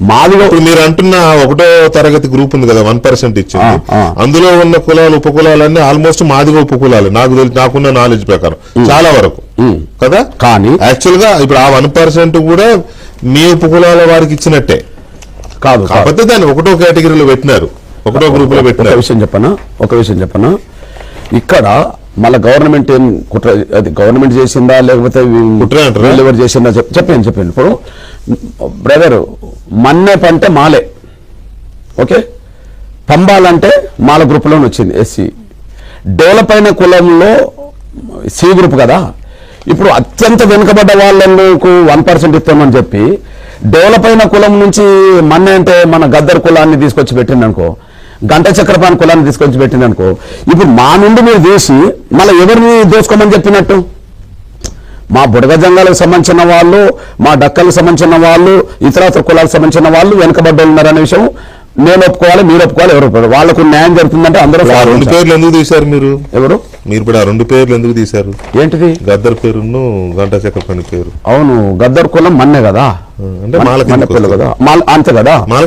మాదిగా మీరు అంటున్న 1వ తరగతి గ్రూప్ ఉంది కదా, 1% ఇచ్చింది. అందులో ఉన్న కులాలు ఉపకులాలన్నీ ఆల్మోస్ట్ మాదిగా ఉపకులాలు నాకున్న నాలెడ్జ్ ప్రకారం చాలా వరకు కదా. కానీ యాక్చువల్ గా ఇప్పుడు ఆ 1% కూడా మీ ఉపకులాల వారికి ఇచ్చినట్టే కాదు, కాకపోతే దాన్ని 1వ కేటగిరీలో పెట్టినారు, 1వ గ్రూప్ లో పెట్టినారు. ఒక విషయం చెప్పనా, ఇక్కడ మళ్ళీ గవర్నమెంట్ ఏం కుట్ర, అది గవర్నమెంట్ చేసిందా లేకపోతే ఎవరు చేసిందా చెప్పండి. ఇప్పుడు బ్రదర్ మన్నే పంటే మాలే, ఓకే, పంబాలంటే మాల గ్రూప్లో వచ్చింది ఎస్సీ. డెవలప్ అయిన కులంలో సి గ్రూప్ కదా. ఇప్పుడు అత్యంత వెనుకబడ్డ వాళ్ళకు 1% ఇస్తామని చెప్పి డెవలప్ అయిన కులం నుంచి మన్నే అంటే మన గద్దర్ కులాన్ని తీసుకొచ్చి పెట్టింది అనుకో, గంట చక్రపాణి కులాన్ని తీసుకొచ్చి పెట్టింది అనుకో, ఇప్పుడు మా నుండి మీరు తీసి మళ్ళీ ఎవరిని దోసుకోమని చెప్పినట్టు? మా బుడగ జంగాలకు సంబంధించిన వాళ్ళు, మా డక్కలకు సంబంధించిన వాళ్ళు, ఇతర కులాలకు సంబంధించిన వాళ్ళు వెనుకబడ్డలు ఉన్నారనే విషయం నేను ఒప్పుకోవాలి, మీరు ఒప్పుకోవాలి, ఎవరు ఒప్పుకోవాలి. వాళ్ళకు న్యాయం జరుగుతుందంటే అందరూ. 2 పేర్లు ఎందుకు తీశారు మీరు? ఎవరు మీరు ఇప్పుడు 2 పేర్లు ఎందుకు తీశారు? ఏంటిది? గద్దర్ పేరును గంట చక్రపాణి పేరు. అవును, గద్దర్ కులం మన్నే కదా, అంటే మాల కదా, అంతే కదా, మాల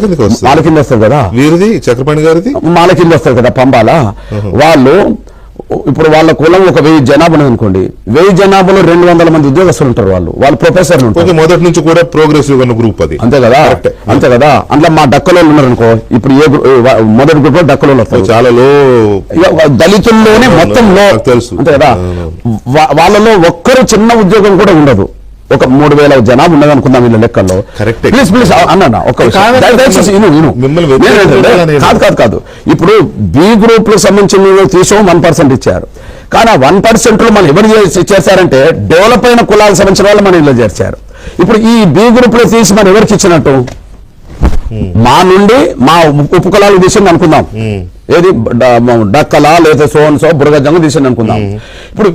కింద వస్తుంది కదా. వీరిది చక్రపాణి గారిది మాల కింద వస్తుంది కదా పంబాల. వాళ్ళు ఇప్పుడు వాళ్ళ కులం ఒక 1000 జనాభా అనుకోండి, 1000 జనాభాలో 200 మంది ఉద్యోగస్తులు ఉంటారు. వాళ్ళు ప్రొఫెసర్లు ఉంటారు. మొదటి నుంచి కూడా ప్రోగ్రెసివ్ ఉన్న గ్రూప్ అది, అంతే కదా. అందులో మా డక్కలో ఉన్నారు అనుకో, ఇప్పుడు మొదటి గ్రూప్ లో డక్కలో వస్తారు, చాలా లో దళితుల్లోనే మొత్తం లో తెలుసు, అంతే కదా. వాళ్ళలో ఒక్కరు చిన్న ఉద్యోగం కూడా ఉండదు. ఒక 3000 జనాభా ఉన్నది అనుకుందాం వీళ్ళ లెక్కల్లో. ప్లీజ్ అన్నా కాదు. ఇప్పుడు బి గ్రూప్ లో సంబంధించిన తీసుకో 1% ఇచ్చారు. కానీ ఆ 1% లో మనం ఎవరు చేశారంటే డెవలప్ అయిన కులాలకు సంబంధించిన వాళ్ళు మనం ఇలా చేర్చారు. ఇప్పుడు ఈ బి గ్రూప్ లో తీసి మనం ఎవరికి ఇచ్చినట్టు? మా నుండి మా ఉపకులాలు తీసింది అనుకుందాం, ఏది డక్కలా లేదా సోన్సో బురగజంగు తీసింది అనుకుందాం. ఇప్పుడు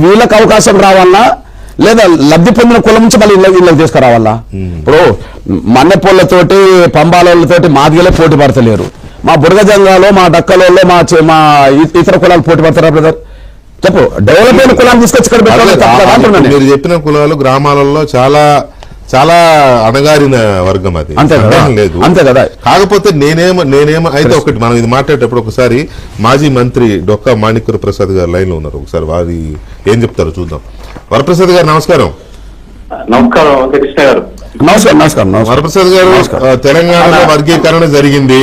వీళ్ళకి అవకాశం రావాలన్నా లేదా లబ్ధి పొందిన కులం నుంచి మళ్ళీ ఇళ్ళకి తీసుకురావాలా? ఇప్పుడు మన్నెపోళ్లతోటి పంబాలతోటి మాదిగలే పోటీ పడతలేరు. మా బురగ జంగాలో, మా డక్కలో, మా ఇతర కులాలు పోటీ పడతారా బ్రదర్? చెప్పు. డెవలప్ అయిన కులాన్ని తీసుకొచ్చి మీరు చెప్పిన కులాలు గ్రామాలలో చాలా చాలా అణగారిన వర్గం అది, లేదు, అంతే కదా. కాకపోతే నేనేమో అయితే ఒకటి, మనం ఇది మాట్లాడేటప్పుడు ఒకసారి మాజీ మంత్రి డొక్కా మాణిక్య ప్రసాద్ గారు లైన్ లో ఉన్నారు, ఒకసారి వారి ఏం చెప్తారో చూద్దాం. వరప్రసాద్ గారు నమస్కారం. నమస్కారం వరప్రసాద్ గారు, తెలంగాణలో వర్గీకరణ జరిగింది,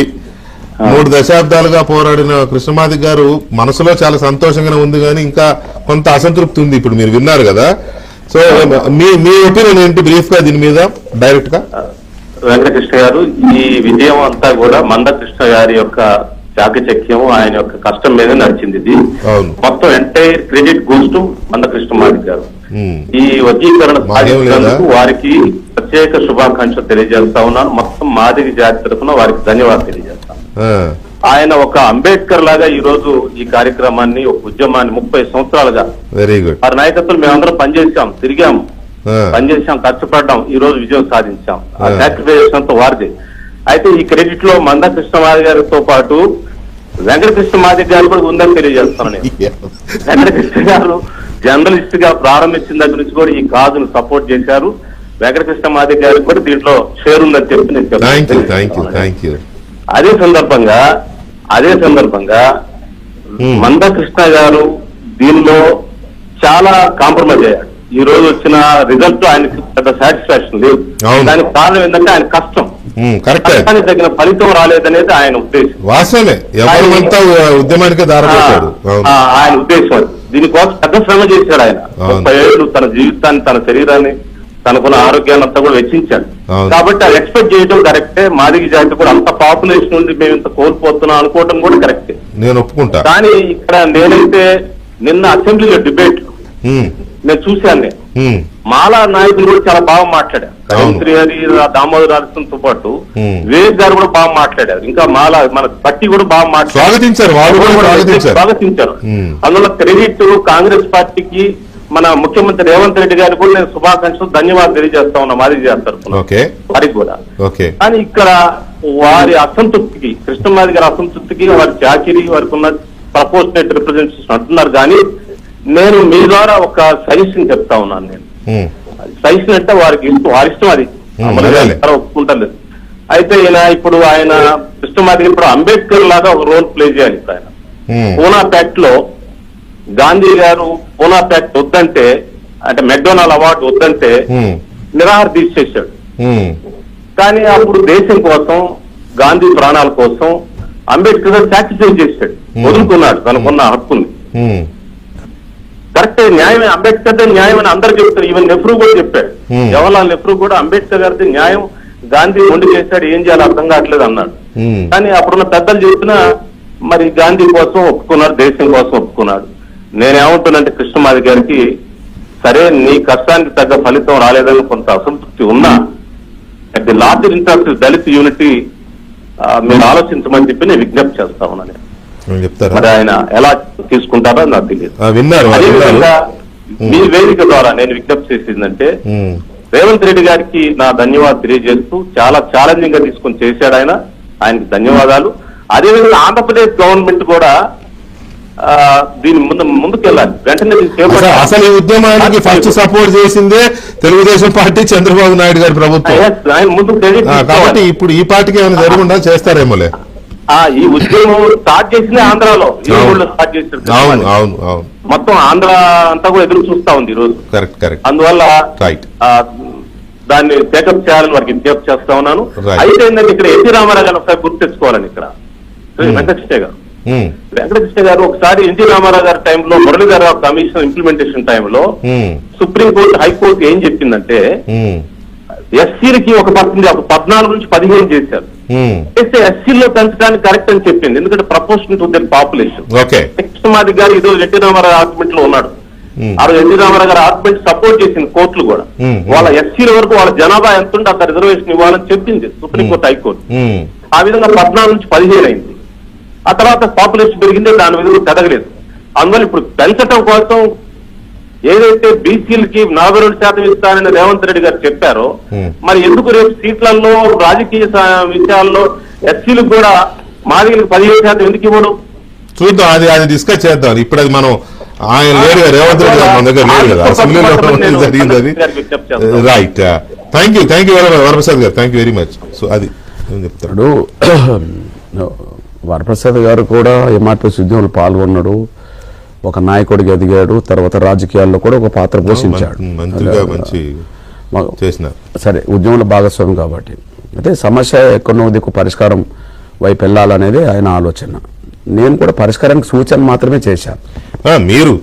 3 దశాబ్దాలుగా పోరాడిన కృష్ణమాది గారు మనసులో చాలా సంతోషంగానే ఉంది, కానీ ఇంకా కొంత అసంతృప్తి ఉంది. ఇప్పుడు మీరు విన్నారు కదా, సో మీ ఒపీనియన్ ఏంటి బ్రీఫ్ గా దీని మీద డైరెక్ట్ గా? వెంకటకృష్ణ గారు, ఈ విజయం అంతా కూడా మందకృష్ణ గారి యొక్క చాకచక్యం, ఆయన యొక్క కష్టం మీద నడిచింది. ఇది మొత్తం entire credit goes to Mandakrishna Madiga గారు. ఈ వర్గీకరణ సాధించినందుకు వారికి ప్రత్యేక శుభాకాంక్షలు తెలియజేస్తా ఉన్నాను. మొత్తం మాదిగ జాతి తరఫున వారికి ధన్యవాదాలు తెలియజేస్తాను. ఆయన ఒక అంబేద్కర్ లాగా ఈ రోజు ఈ కార్యక్రమాన్ని, ఒక ఉద్యమాన్ని 30 సంవత్సరాలుగా వెరీ గుడ్ వారి నాయకత్వం మేమందరం పనిచేసాం, తిరిగాము, పనిచేసాం, కష్టపడ్డాం, ఈ రోజు విజయం సాధించాం. ఆ సాక్రిఫైస్ అంతా వారిది. అయితే ఈ క్రెడిట్ లో మందకృష్ణ మాదిగ గారితో పాటు వెంకటకృష్ణ మాదిగ గారు కూడా ఉందని తెలియజేస్తాను నేను. వెంకటకృష్ణ గారు జర్నలిస్ట్ గా ప్రారంభించిన దగ్గర నుంచి కూడా ఈ కాజును సపోర్ట్ చేశారు. వెంకటకృష్ణ మాదిగ గారికి కూడా దీంట్లో షేర్ ఉందని చెప్పి నేను చెప్తాను. అదే సందర్భంగా మందకృష్ణ గారు దీనిలో చాలా కాంప్రమైజ్ అయ్యాడు. ఈ రోజు వచ్చిన రిజల్ట్ ఆయనకి పెద్ద సాటిస్ఫాక్షన్ లేదు. దానికి కారణం ఏంటంటే ఆయన కష్టం, కష్టానికి తగిన ఫలితం రాలేదనేది ఆయన ఉద్దేశం. వాస్తవమే, ఉద్యమానికి ఆయన ఉద్దేశం అది. దీనికోసం పెద్ద శ్రమ చేశాడు ఆయన. 30 ఏళ్ళు తన జీవితాన్ని, తన శరీరాన్ని, తనకున్న ఆరోగ్యాన్ని అంతా కూడా వెచ్చించాడు. కాబట్టి అది ఎక్స్పెక్ట్ చేయడం కరెక్టే. మాదిగ జాతి కూడా అంత పాపులేషన్ నుండి మేము ఇంత కోల్పోతున్నాం అనుకోవటం కూడా కరెక్టే, నేను ఒప్పుకుంటా. కానీ ఇక్కడ నేనైతే నిన్న అసెంబ్లీలో డిబేట్ నేను చూశాను. మాలా నాయకులు కూడా చాలా బాగా మాట్లాడారు. శ్రీహరి, దామోదర్ రాజంతో పాటు వివేక్ గారు కూడా బాగా మాట్లాడారు. ఇంకా మాలా మన పట్టి కూడా బాగా మాట్లాడారు, స్వాగతించారు. అందులో క్రెడిట్ కాంగ్రెస్ పార్టీకి, మన ముఖ్యమంత్రి రేవంత్ రెడ్డి గారికి కూడా నేను శుభాకాంక్షలు, ధన్యవాదాలు తెలియజేస్తా ఉన్నా మాదిగ జాతి తరఫున వారికి కూడా. కానీ ఇక్కడ వారి అసంతృప్తికి, కృష్ణమాది గారి అసంతృప్తికి, వారి చాకిరీ, వారికి ఉన్న ప్రపోర్షనేట్ రిప్రజెంటేషన్ అంటున్నారు. కానీ నేను మీ ద్వారా ఒక సజెషన్ చెప్తా ఉన్నాను. నేను సజెషన్ అంటే వారికి వారి ఇష్టం, అది ఒప్పుకుంటలేదు. అయితే ఇప్పుడు ఆయన కృష్ణమాది ఇప్పుడు అంబేద్కర్ లాగా ఒక రోల్ ప్లే చేయాలి. ఇప్పుడు ఆయన పూనా ప్యాక్ట్ లో గాంధీ గారు పూనా ప్యాక్ట్ వద్దంటే, అంటే మెక్డొనాల్డ్ అవార్డు వద్దంటే నిరాహార దీక్ష చేశాడు. కానీ అప్పుడు దేశం కోసం, గాంధీ ప్రాణాల కోసం అంబేద్కర్ గారు సాక్రిఫైస్ చేశాడు, వదులుకున్నాడు తనకున్న హక్కుని. కరెక్టే, న్యాయమే. అంబేద్కర్ న్యాయం అని అందరు చెప్తారు. ఈవెన్ నెహ్రూ కూడా చెప్పాడు, జవహర్లాల్ నెహ్రూ కూడా అంబేద్కర్ గారిది న్యాయం, గాంధీ మొండి చేశాడు, ఏం చేయాలో అర్థం కావట్లేదు అన్నాడు. కానీ అప్పుడున్న పెద్దలు చెప్పినా మరి గాంధీ కోసం ఒప్పుకున్నాడు, దేశం కోసం ఒప్పుకున్నాడు. నేనేమంటున్నానంటే కృష్ణమాది గారికి, సరే నీ కష్టానికి తగ్గ ఫలితం రాలేదని కొంత అసంతృప్తి ఉన్నా, అట్ ది లార్జర్ ఇంట్రెస్ట్ దళిత యూనిటీ మీరు ఆలోచించమని చెప్పి నేను విజ్ఞప్తి చేస్తా ఉన్నాను. మరి ఆయన ఎలా తీసుకుంటారో నాకు తెలియదు. అదేవిధంగా మీ వేదిక ద్వారా నేను విజ్ఞప్తి చేసిందంటే, రేవంత్ రెడ్డి గారికి నా ధన్యవాదాలు తెలియజేస్తూ, చాలా ఛాలెంజింగ్ గా తీసుకొని చేశాడు ఆయన, ఆయనకి ధన్యవాదాలు. అదేవిధంగా ఆంధ్రప్రదేశ్ గవర్నమెంట్ కూడా దీని ముందుకెళ్ళాలి వెంటనే. అసలు ఈ ఉద్యమానికి ఫస్ట్ సపోర్ట్ చేసిందే తెలుగుదేశం పార్టీ, చంద్రబాబు నాయుడు గారి ప్రభుత్వం. ఆయన ముందు కాబట్టి ఇప్పుడు ఈ పార్టీకి ఏమైనా జరుగుండా చేస్తారేమోలే. ఈ ఉద్యమం స్టార్ట్ చేసింది ఆంధ్రాలో, స్టార్ట్ చేశారు. మొత్తం ఆంధ్ర అంతా కూడా ఎదురు చూస్తా ఉంది ఈ రోజు. అందువల్ల దాన్ని టేకప్ చేయాలని వారికి విజ్ఞప్తి చేస్తా ఉన్నాను. అయితే ఏంటంటే ఇక్కడ ఎన్టీ రామారావు గారు ఒకసారి గుర్తు తెచ్చుకోవాలని, ఇక్కడ వెంకటకృష్ణ గారు ఒకసారి ఎన్టీ రామారావు గారి టైంలో, మురళీధర కమిషన్ ఇంప్లిమెంటేషన్ టైంలో సుప్రీంకోర్టు, హైకోర్టు ఏం చెప్పిందంటే, ఎస్సీలకి ఒక 14 నుంచి 15 చేశారు. చేస్తే ఎస్సీలో పెంచడానికి కరెక్ట్ అని చెప్పింది, ఎందుకంటే ప్రపోర్షన్ టు దర్ పాపులేషన్. కృష్ణమాది గారు ఈరోజు ఎన్టీ రామారావు ఆర్గ్యుమెంట్ లో ఉన్నాడు. ఆ రోజు ఎన్టీ రామారావు గారు ఆర్గ్యుమెంట్ సపోర్ట్ చేసింది కోర్టులు కూడా. వాళ్ళ ఎస్సీల వరకు వాళ్ళ జనాభా ఎంత ఉంటే అంత రిజర్వేషన్ ఇవ్వాలని చెప్పింది సుప్రీంకోర్టు, హైకోర్టు. ఆ విధంగా 14 నుంచి 15 అయింది. ఆ తర్వాత పాపులేషన్ పెరిగింది, దాని విధంగా పెరగలేదు. అందువల్ల ఇప్పుడు పెంచడం కోసం ఏదైతే బీసీలకి 42% ఇస్తానని రేవంత్ రెడ్డి గారు చెప్పారో, మరి ఎందుకు రేపు సీట్లలో, రాజకీయ విషయాల్లో ఎస్సీలకు కూడా మాదిగలకు 15% ఎందుకు ఇవ్వడం? చూద్దాం, అది డిస్కస్ చేద్దాం. ఇప్పుడు అది మనం ఆయన లేరు, రేవంత్ రెడ్డి గారు మన దగ్గర లేరు కదా, అసెంబ్లీలో జరిగింది అది. రైట్, థ్యాంక్ యూ వరప్రసాద్ గారు, thank you very much. So అది చెప్తాడు. వరప్రసాద్ గారు కూడా ఎంఆర్పీఎస్ ఉద్యమంలో పాల్గొన్నాడు, ఒక నాయకుడికి ఎదిగాడు, తర్వాత రాజకీయాల్లో కూడా ఒక పాత్ర పోషించాడు. సరే, ఉద్యమంలో భాగస్వామి కాబట్టి. అయితే సమస్య ఎక్కడో దిక్కు పరిష్కారం వైపు వెళ్ళాలనేది ఆయన ఆలోచన. నేను కూడా పరిష్కారానికి సూచన మాత్రమే చేశాను. మీరు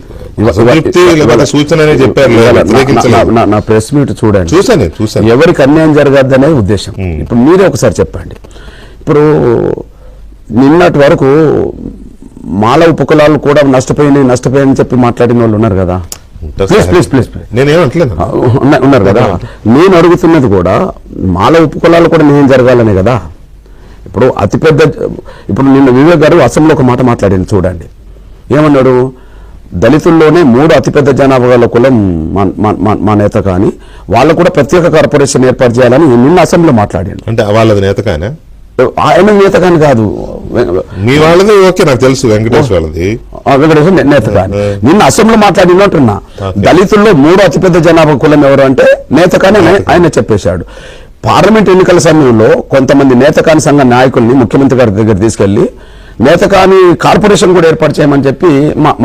నా ప్రెస్ మీట్ చూడండి, ఎవరికి అన్యాయం జరగద్దు అనేది ఉద్దేశం. ఇప్పుడు మీరే ఒకసారి చెప్పండి. ఇప్పుడు నిన్నటి వరకు మాల ఉపకులాలు కూడా నష్టపోయింది చెప్పి మాట్లాడిన వాళ్ళు ఉన్నారు కదా. ప్లీజ్ నేనేమంటలేదు. ఉన్నారు కదా. నేను అడుగుతున్నది కూడా మాల ఉపకులాలు కూడా న్యాయం జరగాలనే కదా. ఇప్పుడు ఇప్పుడు నిన్న వివేక్ గారు అసెంబ్లీలో ఒక మాట మాట్లాడింది చూడండి. ఏమన్నాడు? దళితుల్లోనే 3 అతిపెద్ద జనాభా గల కులం మా నేత, కానీ వాళ్ళకు కూడా ప్రత్యేక కార్పొరేషన్ ఏర్పాటు చేయాలని నిన్న అసెంబ్లీలో మాట్లాడాడు. అంటే వాళ్ళది నేత కానీ ఆయన నేత కానీ కాదు, మీ వాళ్ళది ఓకే, నాకు తెలుసు వెంకటేష్ వాళ్ళది నేత కానీ. నిన్న అసెంబ్లీలో మాట్లాడినట్టున్నా దళితుల్లో 3 అతిపెద్ద జనాభా కులం ఎవరు అంటే నేత కానీ ఆయన చెప్పేశాడు. పార్లమెంట్ ఎన్నికల సమయంలో కొంతమంది నేతకాని సంఘ నాయకుల్ని ముఖ్యమంత్రి గారి దగ్గర తీసుకెళ్లి నేతకాని కార్పొరేషన్ కూడా ఏర్పాటు చేయమని చెప్పి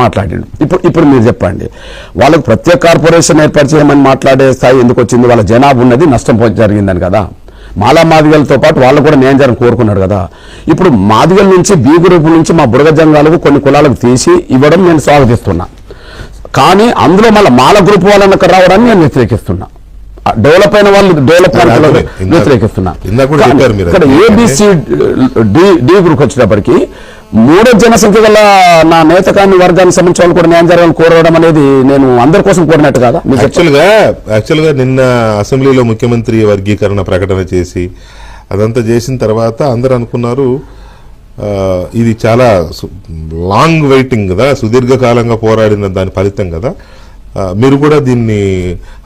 మాట్లాడాడు. ఇప్పుడు మీరు చెప్పండి, వాళ్ళకు ప్రత్యేక కార్పొరేషన్ ఏర్పాటు చేయమని మాట్లాడే స్థాయి ఎందుకు వచ్చింది? వాళ్ళ జనాభా ఉన్నది, నష్టం జరిగిందని కదా. మాలా మాదిగలతో పాటు వాళ్ళు కూడా న్యాయం జరగని కోరుకున్నాడు కదా. ఇప్పుడు మాదిగల నుంచి బి గ్రూప్ నుంచి మా బుడగ జంగాలకు కొన్ని కులాలకు తీసి ఇవ్వడం నేను స్వాగతిస్తున్నా. కానీ అందులో మళ్ళీ మాల గ్రూప్ వాళ్ళని రావడాన్ని నేను వ్యతిరేకిస్తున్నా. డెవలప్ అయిన వాళ్ళు వ్యతిరేకిస్తున్నా. ఇక్కడ ఏబిసి డి గ్రూప్ వచ్చేటప్పటికి 3 జనసంఖ్య గల నా నేతకాన్ని వర్గానికి సంబంధించిన వాళ్ళు కూడా న్యాయం జరగాలని కోరడం అనేది నేను అందరి కోసం కోరినట్టు కదా. యాక్చువల్గా నిన్న అసెంబ్లీలో ముఖ్యమంత్రి వర్గీకరణ ప్రకటన చేసి అదంతా చేసిన తర్వాత అందరూ అనుకున్నారు ఇది చాలా లాంగ్ వెయిటింగ్ కదా, సుదీర్ఘకాలంగా పోరాడిన దాని ఫలితం కదా, మీరు కూడా దీన్ని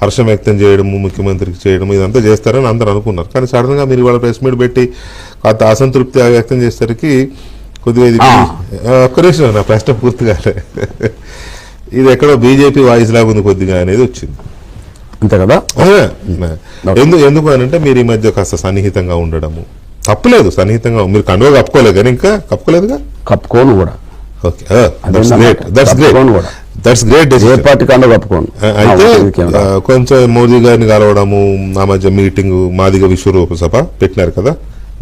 హర్షం వ్యక్తం చేయడము, ముఖ్యమంత్రికి చేయడము ఇదంతా చేస్తారని అందరూ అనుకున్నారు. కానీ సడన్గా మీరు ఇవాళ ప్రెస్ మీట్ పెట్టి కొంత అసంతృప్తి వ్యక్తం చేసేసరికి కొద్దిగా ఇది ఒక్క నిమిషం నా ప్రశ్న పూర్తిగా ఇది ఎక్కడో బీజేపీ వాయిస్ లాగా ఉంది కొద్దిగా అనేది వచ్చింది, అంతే కదా. ఎందుకు అని అంటే మీరు ఈ మధ్య కాస్త సన్నిహితంగా ఉండడము తప్పులేదు. సన్నిహితంగా మీరు కండువా కప్పుకోలేదు కానీ ఇంకా కప్పుకోలేదుగా. కప్పుకోను కూడా. Okay, that's great. A party కండువా కప్పుకోను. అయితే కొంచెం మోదీ గారిని కలవడము, ఆ మధ్య మీటింగ్ మాదిగ విశ్వరూప సభ పెట్టినారు కదా,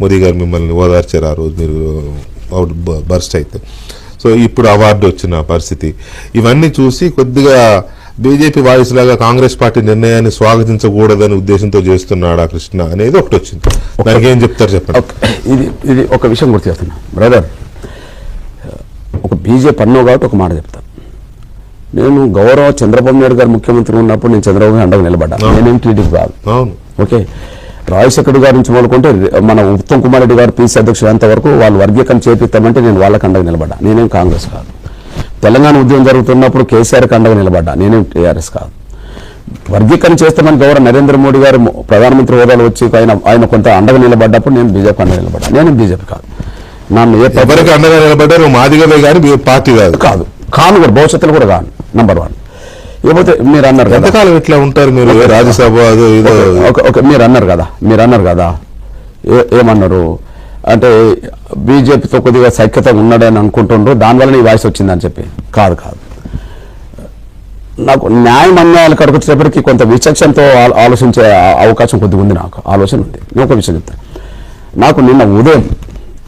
మోదీ గారు మిమ్మల్ని ఓదార్చారు ఆ రోజు మీరు బర్స్ట్ అయితే. సో ఇప్పుడు అవార్డు వచ్చిన పరిస్థితి ఇవన్నీ చూసి కొద్దిగా బీజేపీ వాయిస్ లాగా కాంగ్రెస్ పార్టీ నిర్ణయాన్ని స్వాగతించకూడదని ఉద్దేశంతో చేస్తున్నాడా కృష్ణ అనేది ఒకటి వచ్చింది. దానికి ఏం చెప్తారు చెప్పండి. ఇది ఒక విషయం గుర్తు చేస్తున్నా బ్రదర్. ఒక బీజేపీ అన్నో కాబట్టి ఒక మాట చెప్తాను. నేను గౌరవ చంద్రబాబు నాయుడు గారు ముఖ్యమంత్రి ఉన్నప్పుడు నేను చంద్రబాబు అండగా నిలబడ్డా. నేనేం టీడీపీ కాదు. ఓకే, రాజశేఖర్ గారి నుంచి మొదలుకుంటే మన ఉత్తమ్ కుమార్ రెడ్డి గారు పీసీ అధ్యక్షుడు అంతవరకు వాళ్ళు వర్గీకరణ చేపిస్తామంటే నేను వాళ్ళకి అండగా నిలబడ్డా. నేనేం కాంగ్రెస్ కాదు. తెలంగాణ ఉద్యమం జరుగుతున్నప్పుడు కేసీఆర్కి అండగా నిలబడ్డా. నేనేం టీఆర్ఎస్ కాదు. వర్గీకరణ చేస్తామని గౌరవ నరేంద్ర మోడీ గారు ప్రధానమంత్రి హోదాలో వచ్చి ఆయన కొంత అండగా నిలబడ్డప్పుడు నేను బీజేపీ అండగా నిలబడ్డా. నేను బీజేపీ కాదు. నన్ను ఎవరికి అండగా నిలబడ్డారు? మాదిగవే కానీ పార్టీ కాదు కాను కూడా భవిష్యత్తులో కూడా కాను. నంబర్ 1. ఇకపోతే మీరు అన్నారు కదా ఎంతకాలం ఇట్లా ఉంటారు మీరు రాజ్యసభ మీరు అన్నారు కదా ఏమన్నారు అంటే బీజేపీతో కొద్దిగా సఖ్యత ఉన్నాడని అనుకుంటుండ్రు, దానివల్ల ఈ వాయిస్ వచ్చిందని చెప్పి. కాదు నాకు న్యాయం అన్యాయాల కడుకు వచ్చేటప్పటికి కొంత విచక్షణతో ఆలోచించే అవకాశం కొద్దిగా ఉంది. నాకు ఆలోచన ఉంది. నేను ఒక విషయం చెప్తాను. నాకు నిన్న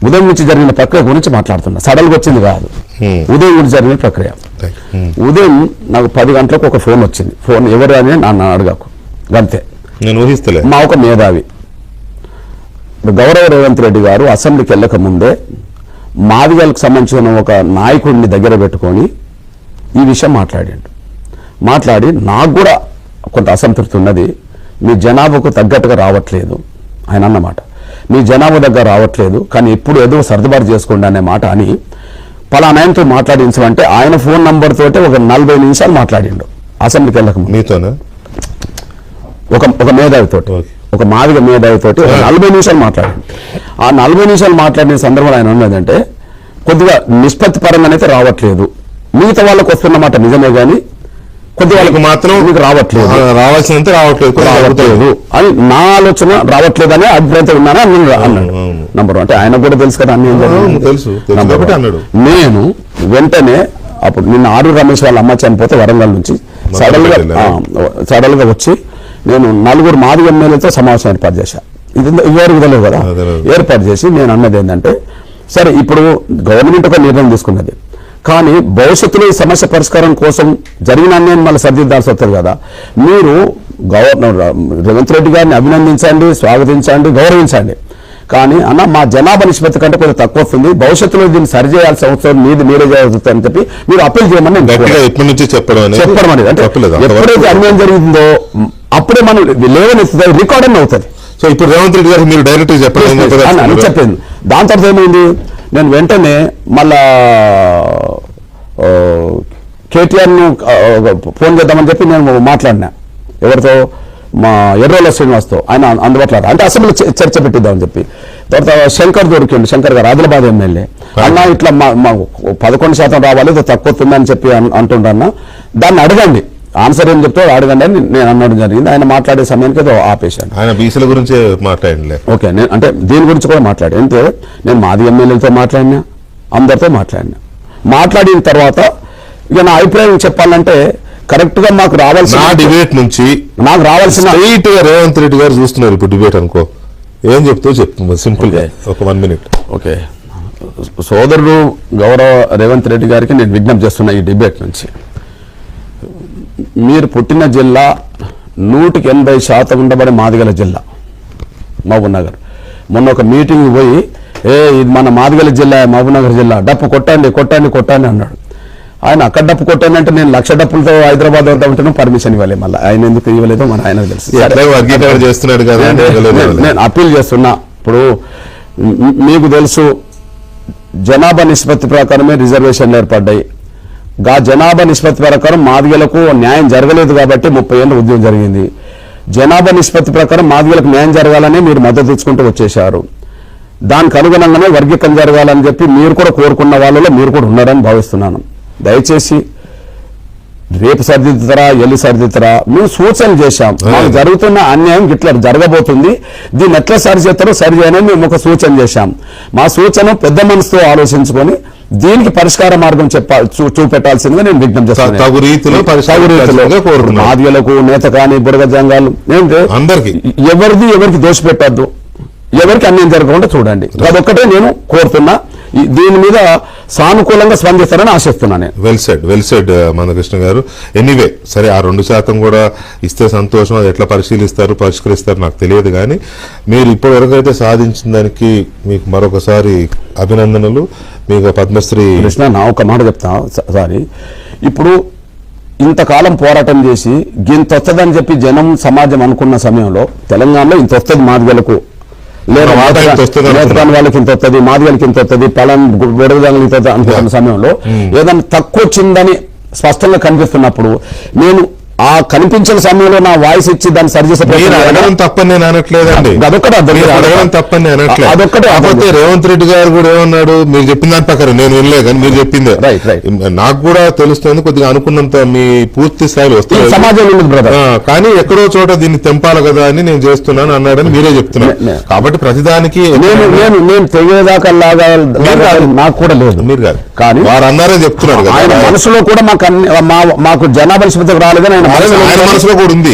ఉదయం నుంచి జరిగిన ప్రక్రియ గురించి మాట్లాడుతున్నా. సడల్గా వచ్చింది కాదు, ఉదయం గురించి జరిగిన ప్రక్రియ. ఉదయం నాకు 10 గంటలకు ఒక ఫోన్ వచ్చింది. ఫోన్ ఎవరు అని నన్ను అడగకు, అంతే. నేను ఊహిస్తలే. మా ఒక మేధావి గౌరవ రేవంత్ రెడ్డి గారు అసెంబ్లీకి వెళ్ళక ముందే మాదిగలకు సంబంధించిన ఒక నాయకుడిని దగ్గర పెట్టుకొని ఈ విషయం మాట్లాడి నాకు కూడా కొంత అసంతృప్తి ఉన్నది. మీ జనాభాకు తగ్గట్టుగా రావట్లేదు ఆయన అన్నమాట. మీ జనాభా దగ్గర రావట్లేదు, కానీ ఇప్పుడు ఏదో సర్దుబాటు చేసుకోండి అనే మాట అని పలానాయనతో మాట్లాడించమంటే ఆయన ఫోన్ నంబర్ తోటే ఒక 40 నిమిషాలు మాట్లాడిండు అసెంబ్లీకి వెళ్ళక మీతోనే. ఒక మేధావితోటి, ఒక మాదిగ మేధావితోటి 40 నిమిషాలు మాట్లాడిండు. ఆ 40 నిమిషాలు మాట్లాడిన సందర్భంలో ఆయన ఉన్నదంటే కొద్దిగా నిష్పత్తి పరంగానైతే రావట్లేదు. మిగతా వాళ్ళకు వస్తున్నమాట నిజమే, కానీ కొద్ది వాళ్ళకి మాత్రం మీకు రావాల్సినంత రావట్లేదు అని నా ఆలోచన. రావట్లేదు అనే అభిప్రాయంతో ఉన్నాను అన్నాడు. నంబర్ 1 అంటే ఆయన కూడా తెలుసు కదా అన్ని తెలుసు. నేను వెంటనే అప్పుడు నిన్న ఆరు రమేష్ వాళ్ళ అమ్మ చనిపోతే వరంగల్ నుంచి సడల్ గా వచ్చి నేను 4 మాదిగ ఎమ్మెల్యేలతో సమావేశం ఏర్పాటు చేశాను. ఇది ఎవరికి తెలియదు కదా. ఏర్పాటు చేసి నేను అన్నది ఏంటంటే, సరే ఇప్పుడు గవర్నమెంట్ ఒక నిర్ణయం తీసుకున్నది, కానీ భవిష్యత్తులో ఈ సమస్య పరిష్కారం కోసం జరిగిన అన్యాయం మళ్ళీ సరిదిద్దాల్సి వస్తుంది కదా. మీరు గవర్నర్ రేవంత్ రెడ్డి గారిని అభినందించండి, స్వాగతించండి, గౌరవించండి, కానీ అన్న మా జనాభా నిష్పత్తి కంటే కొంచెం తక్కువ వస్తుంది, భవిష్యత్తులో దీన్ని సరి చేయాల్సిన అవసరం మీరే చేయాల్సి అని చెప్పి మీరు అప్పీల్ చేయమని నేను గట్టిగా కోరాను. ఇప్పటి నుంచి చెప్పడం అనేది అంటే ఎప్పుడైతే అన్యాయం జరిగిందో అప్పుడే మనం లేవనెత్తుతుంది, రికార్డ్ అని అవుతుంది. సో ఇప్పుడు రేవంత్ రెడ్డి గారు మీరు డైరెక్ట్ అని చెప్పింది. దాని తర్వాత ఏమైంది, నేను వెంటనే మళ్ళా కేటీఆర్ను ఫోన్ చేద్దామని చెప్పి నేను మాట్లాడినా. ఎవరితో? మా ఎర్రోల శ్రీనివాస్తో. ఆయన అందుబాటులో అంటే అసెంబ్లీ చర్చ పెట్టిద్దామని చెప్పి. తర్వాత శంకర్ దొరికిండు, శంకర్ గారు ఆదిలాబాద్ ఎమ్మెల్యే. అన్న ఇట్లా మా 11% రావాలి, తక్కువ వస్తుందని చెప్పి అంటుండన్న, దాన్ని అడగండి, ఆన్సర్ ఏం చెప్తావు అడగండి అని నేను అనడం జరిగింది. ఆయన మాట్లాడే సమయానికి ఏదో ఆపేశాను. ఆయన బీసీల గురించే మాట్లాడండి. ఓకే, నేను అంటే దీని గురించి కూడా మాట్లాడాను. అంటే నేను మాది ఎమ్మెల్యేలతో మాట్లాడినా, అందరితో మాట్లాడిన తర్వాత ఇక నా అభిప్రాయం చెప్పాలంటే కరెక్ట్ గా మాకు రావాల్సిన డిబేట్ నుంచి నాకు రావాల్సిన రేవంత్ రెడ్డి గారు చూస్తున్నారు ఇప్పుడు డిబేట్ అనుకో, ఏం చెప్తావు చెప్తుంది సింపుల్ గా ఒక 1 minute. ఓకే, సోదరుడు గౌరవ రేవంత్ రెడ్డి గారికి నేను విజ్ఞప్తి చేస్తున్నా ఈ డిబేట్ నుంచి. మీరు పుట్టిన జిల్లా 180% ఉండబడే మాదిగల జిల్లా మహబూబ్ నగర్. మొన్న ఒక మీటింగ్ పోయి ఇది మన మాదిగల జిల్లా, మహబూబ్ నగర్ జిల్లా, డప్పు కొట్టండి అన్నాడు. ఆయన అక్కడ డప్పు కొట్టానంటే నేను 1,00,000 డప్పులతో హైదరాబాద్ వద్ద ఉంటేనే పర్మిషన్ ఇవ్వాలి. మళ్ళీ ఆయన ఎందుకు ఇవ్వలేదో మన ఆయన తెలుసు. నేను అప్పీల్ చేస్తున్నా. ఇప్పుడు మీకు తెలుసు జనాభా నిష్పత్తి ప్రకారమే రిజర్వేషన్లు ఏర్పడ్డాయి. జనాభా నిష్పత్తి ప్రకారం మాదిగలకు న్యాయం జరగలేదు కాబట్టి 30 ఏళ్ళ ఉద్యమం జరిగింది. జనాభా నిష్పత్తి ప్రకారం మాదిగలకు న్యాయం జరగాలని మీరు మద్దతు తెచ్చుకుంటూ వచ్చేశారు. దానికి అనుగుణంగానే వర్గీకరణ జరగాలని చెప్పి మీరు కూడా కోరుకున్న వాళ్ళలో మీరు కూడా ఉన్నారని భావిస్తున్నాను. దయచేసి రేపు సరిదిద్దుతారా, ఎల్లు సరిదిద్దుతారా, మేము సూచనలు చేశాం. మాకు జరుగుతున్న అన్యాయం ఇట్లా జరగబోతుంది, దీన్ని ఎట్లా సరి చేస్తారో సరి చేయని మేము ఒక సూచన చేశాం. మా సూచన పెద్ద మనసుతో ఆలోచించుకొని దీనికి పరిష్కార మార్గం చూపెట్టాల్సిందిగా నేను విజ్ఞప్తి చేస్తాను. మాదిగలకు, నేత కానీ, బుడగ జంగాలు అందరికి ఎవరికి దోషపెట్టద్దు, ఎవరికి అన్యాయం జరగకుండా చూడండి. అదొక్కటే నేను కోరుతున్నా. దీని మీద సానుకూలంగా స్పందిస్తారని ఆశిస్తున్నాను. వెల్ సెడ్ మందకృష్ణ గారు. ఎనీవే సరే, ఆ 2% కూడా ఇస్తే సంతోషం. అది ఎట్లా పరిష్కరిస్తారు నాకు తెలియదు, కానీ మీరు ఇప్పటివరకు అయితే సాధించిన దానికి మీకు మరొకసారి అభినందనలు. మీకు పద్మశ్రీ. కృష్ణ, నా ఒక మాట చెప్తా సారీ. ఇప్పుడు ఇంతకాలం పోరాటం చేసి ఇంత వస్తుందని చెప్పి జనం సమాజం అనుకున్న సమయంలో తెలంగాణలో ఇంత వస్తుంది మాదిగలకు, లేదా వాళ్ళకి ఇంత వస్తుంది, మాదిగలకి ఇంత వస్తుంది, పలాన్ గొడవదానికి ఇంత అనుకుంటున్న సమయంలో ఏదైనా తక్కువ వచ్చిందని స్పష్టంగా కనిపిస్తున్నప్పుడు నేను ఆ కనిపించిన సమయంలో నా వాయిస్ ఇచ్చి దాన్ని సరిచేసే తప్పని నేను అనట్లేదండి. అదొక్కటే రేవంత్ రెడ్డి గారు కూడా ఏమన్నాడు, మీరు చెప్పిన దాని ప్రకారం నేను వినలేదు, కానీ మీరు చెప్పిందే నాకు కూడా తెలుస్తుంది. కొద్దిగా అనుకున్నంత మీ పూర్తి స్థాయిలో వస్తుంది సమాజం, కానీ ఎక్కడో చోట దీన్ని తెంపాలి కదా అని నేను చేస్తున్నాను అన్నాడని మీరే చెప్తున్నారు. కాబట్టి ప్రతిదానికి నేను తెగేదాకా నాకు కూడా లేదు, మీరు కాదు, కానీ వారు అన్నారని చెప్తున్నారు కదా. ఆయన మనసులో కూడా మాకు జనాభా నిష్పత్తి రాలేదని ఆయన మనసులో కూడా ఉంది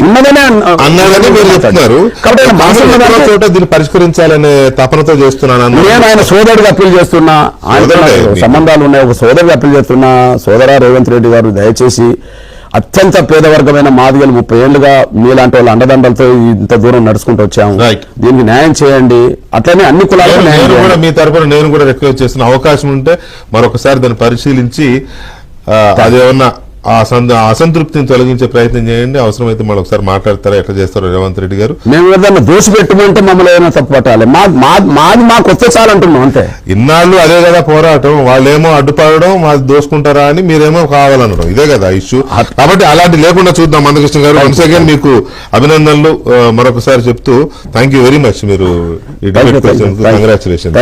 అన్నారని మీరు చెప్తున్నారు. కాబట్టి దీన్ని పరిష్కరించాలనే తపనతో చేస్తున్నాను. నేను ఆయన సోదరుడికి అప్పీల్ చేస్తున్నా, ఆయన సంబంధాలు ఉన్నాయి, ఒక సోదరుడికి అప్పీల్ చేస్తున్నా. సోదరా రేవంత్ రెడ్డి గారు, దయచేసి అత్యంత పేదవర్గమైన మాదిగలు 30 ఏళ్లుగా మీలాంటి వాళ్ళ అండదండలతో ఇంత దూరం నడుచుకుంటూ వచ్చాము, దీనికి న్యాయం చేయండి. అట్లనే అన్ని కులాలకు మీ తరఫున నేను కూడా రిక్వెస్ట్ చేస్తున్న అవకాశం ఉంటే మరొకసారి దాన్ని పరిశీలించి అదేమన్నా ఆ అసంతృప్తిని తొలగించే ప్రయత్నం చేయండి. అవసరమైతే మళ్ళీ ఒకసారి మాట్లాడతారా, ఎట్లా చేస్తారో రేవంత్ రెడ్డి గారు. మేము ఏదైనా దోషి పెట్టుకుంటే మమ్మల్ని ఏమైనా తప్పు పట్టాలి, మాది మాకు వస్తే చాలంటున్నాం అంతే. ఇన్నాళ్ళు అదే కదా పోరాటం, వాళ్ళేమో అడ్డుపడడం, మాది దోసుకుంటారా అని మీరేమో కావాలనడం, ఇదే కదా ఇష్యూ. కాబట్టి అలాంటి లేకుండా చూద్దాం. మందకృష్ణ గారు, వన్స్ అగైన్ మీకు అభినందనలు మరొకసారి చెప్తూ థ్యాంక్ యూ వెరీ మచ్. మీరు కంగ్రాచులేషన్.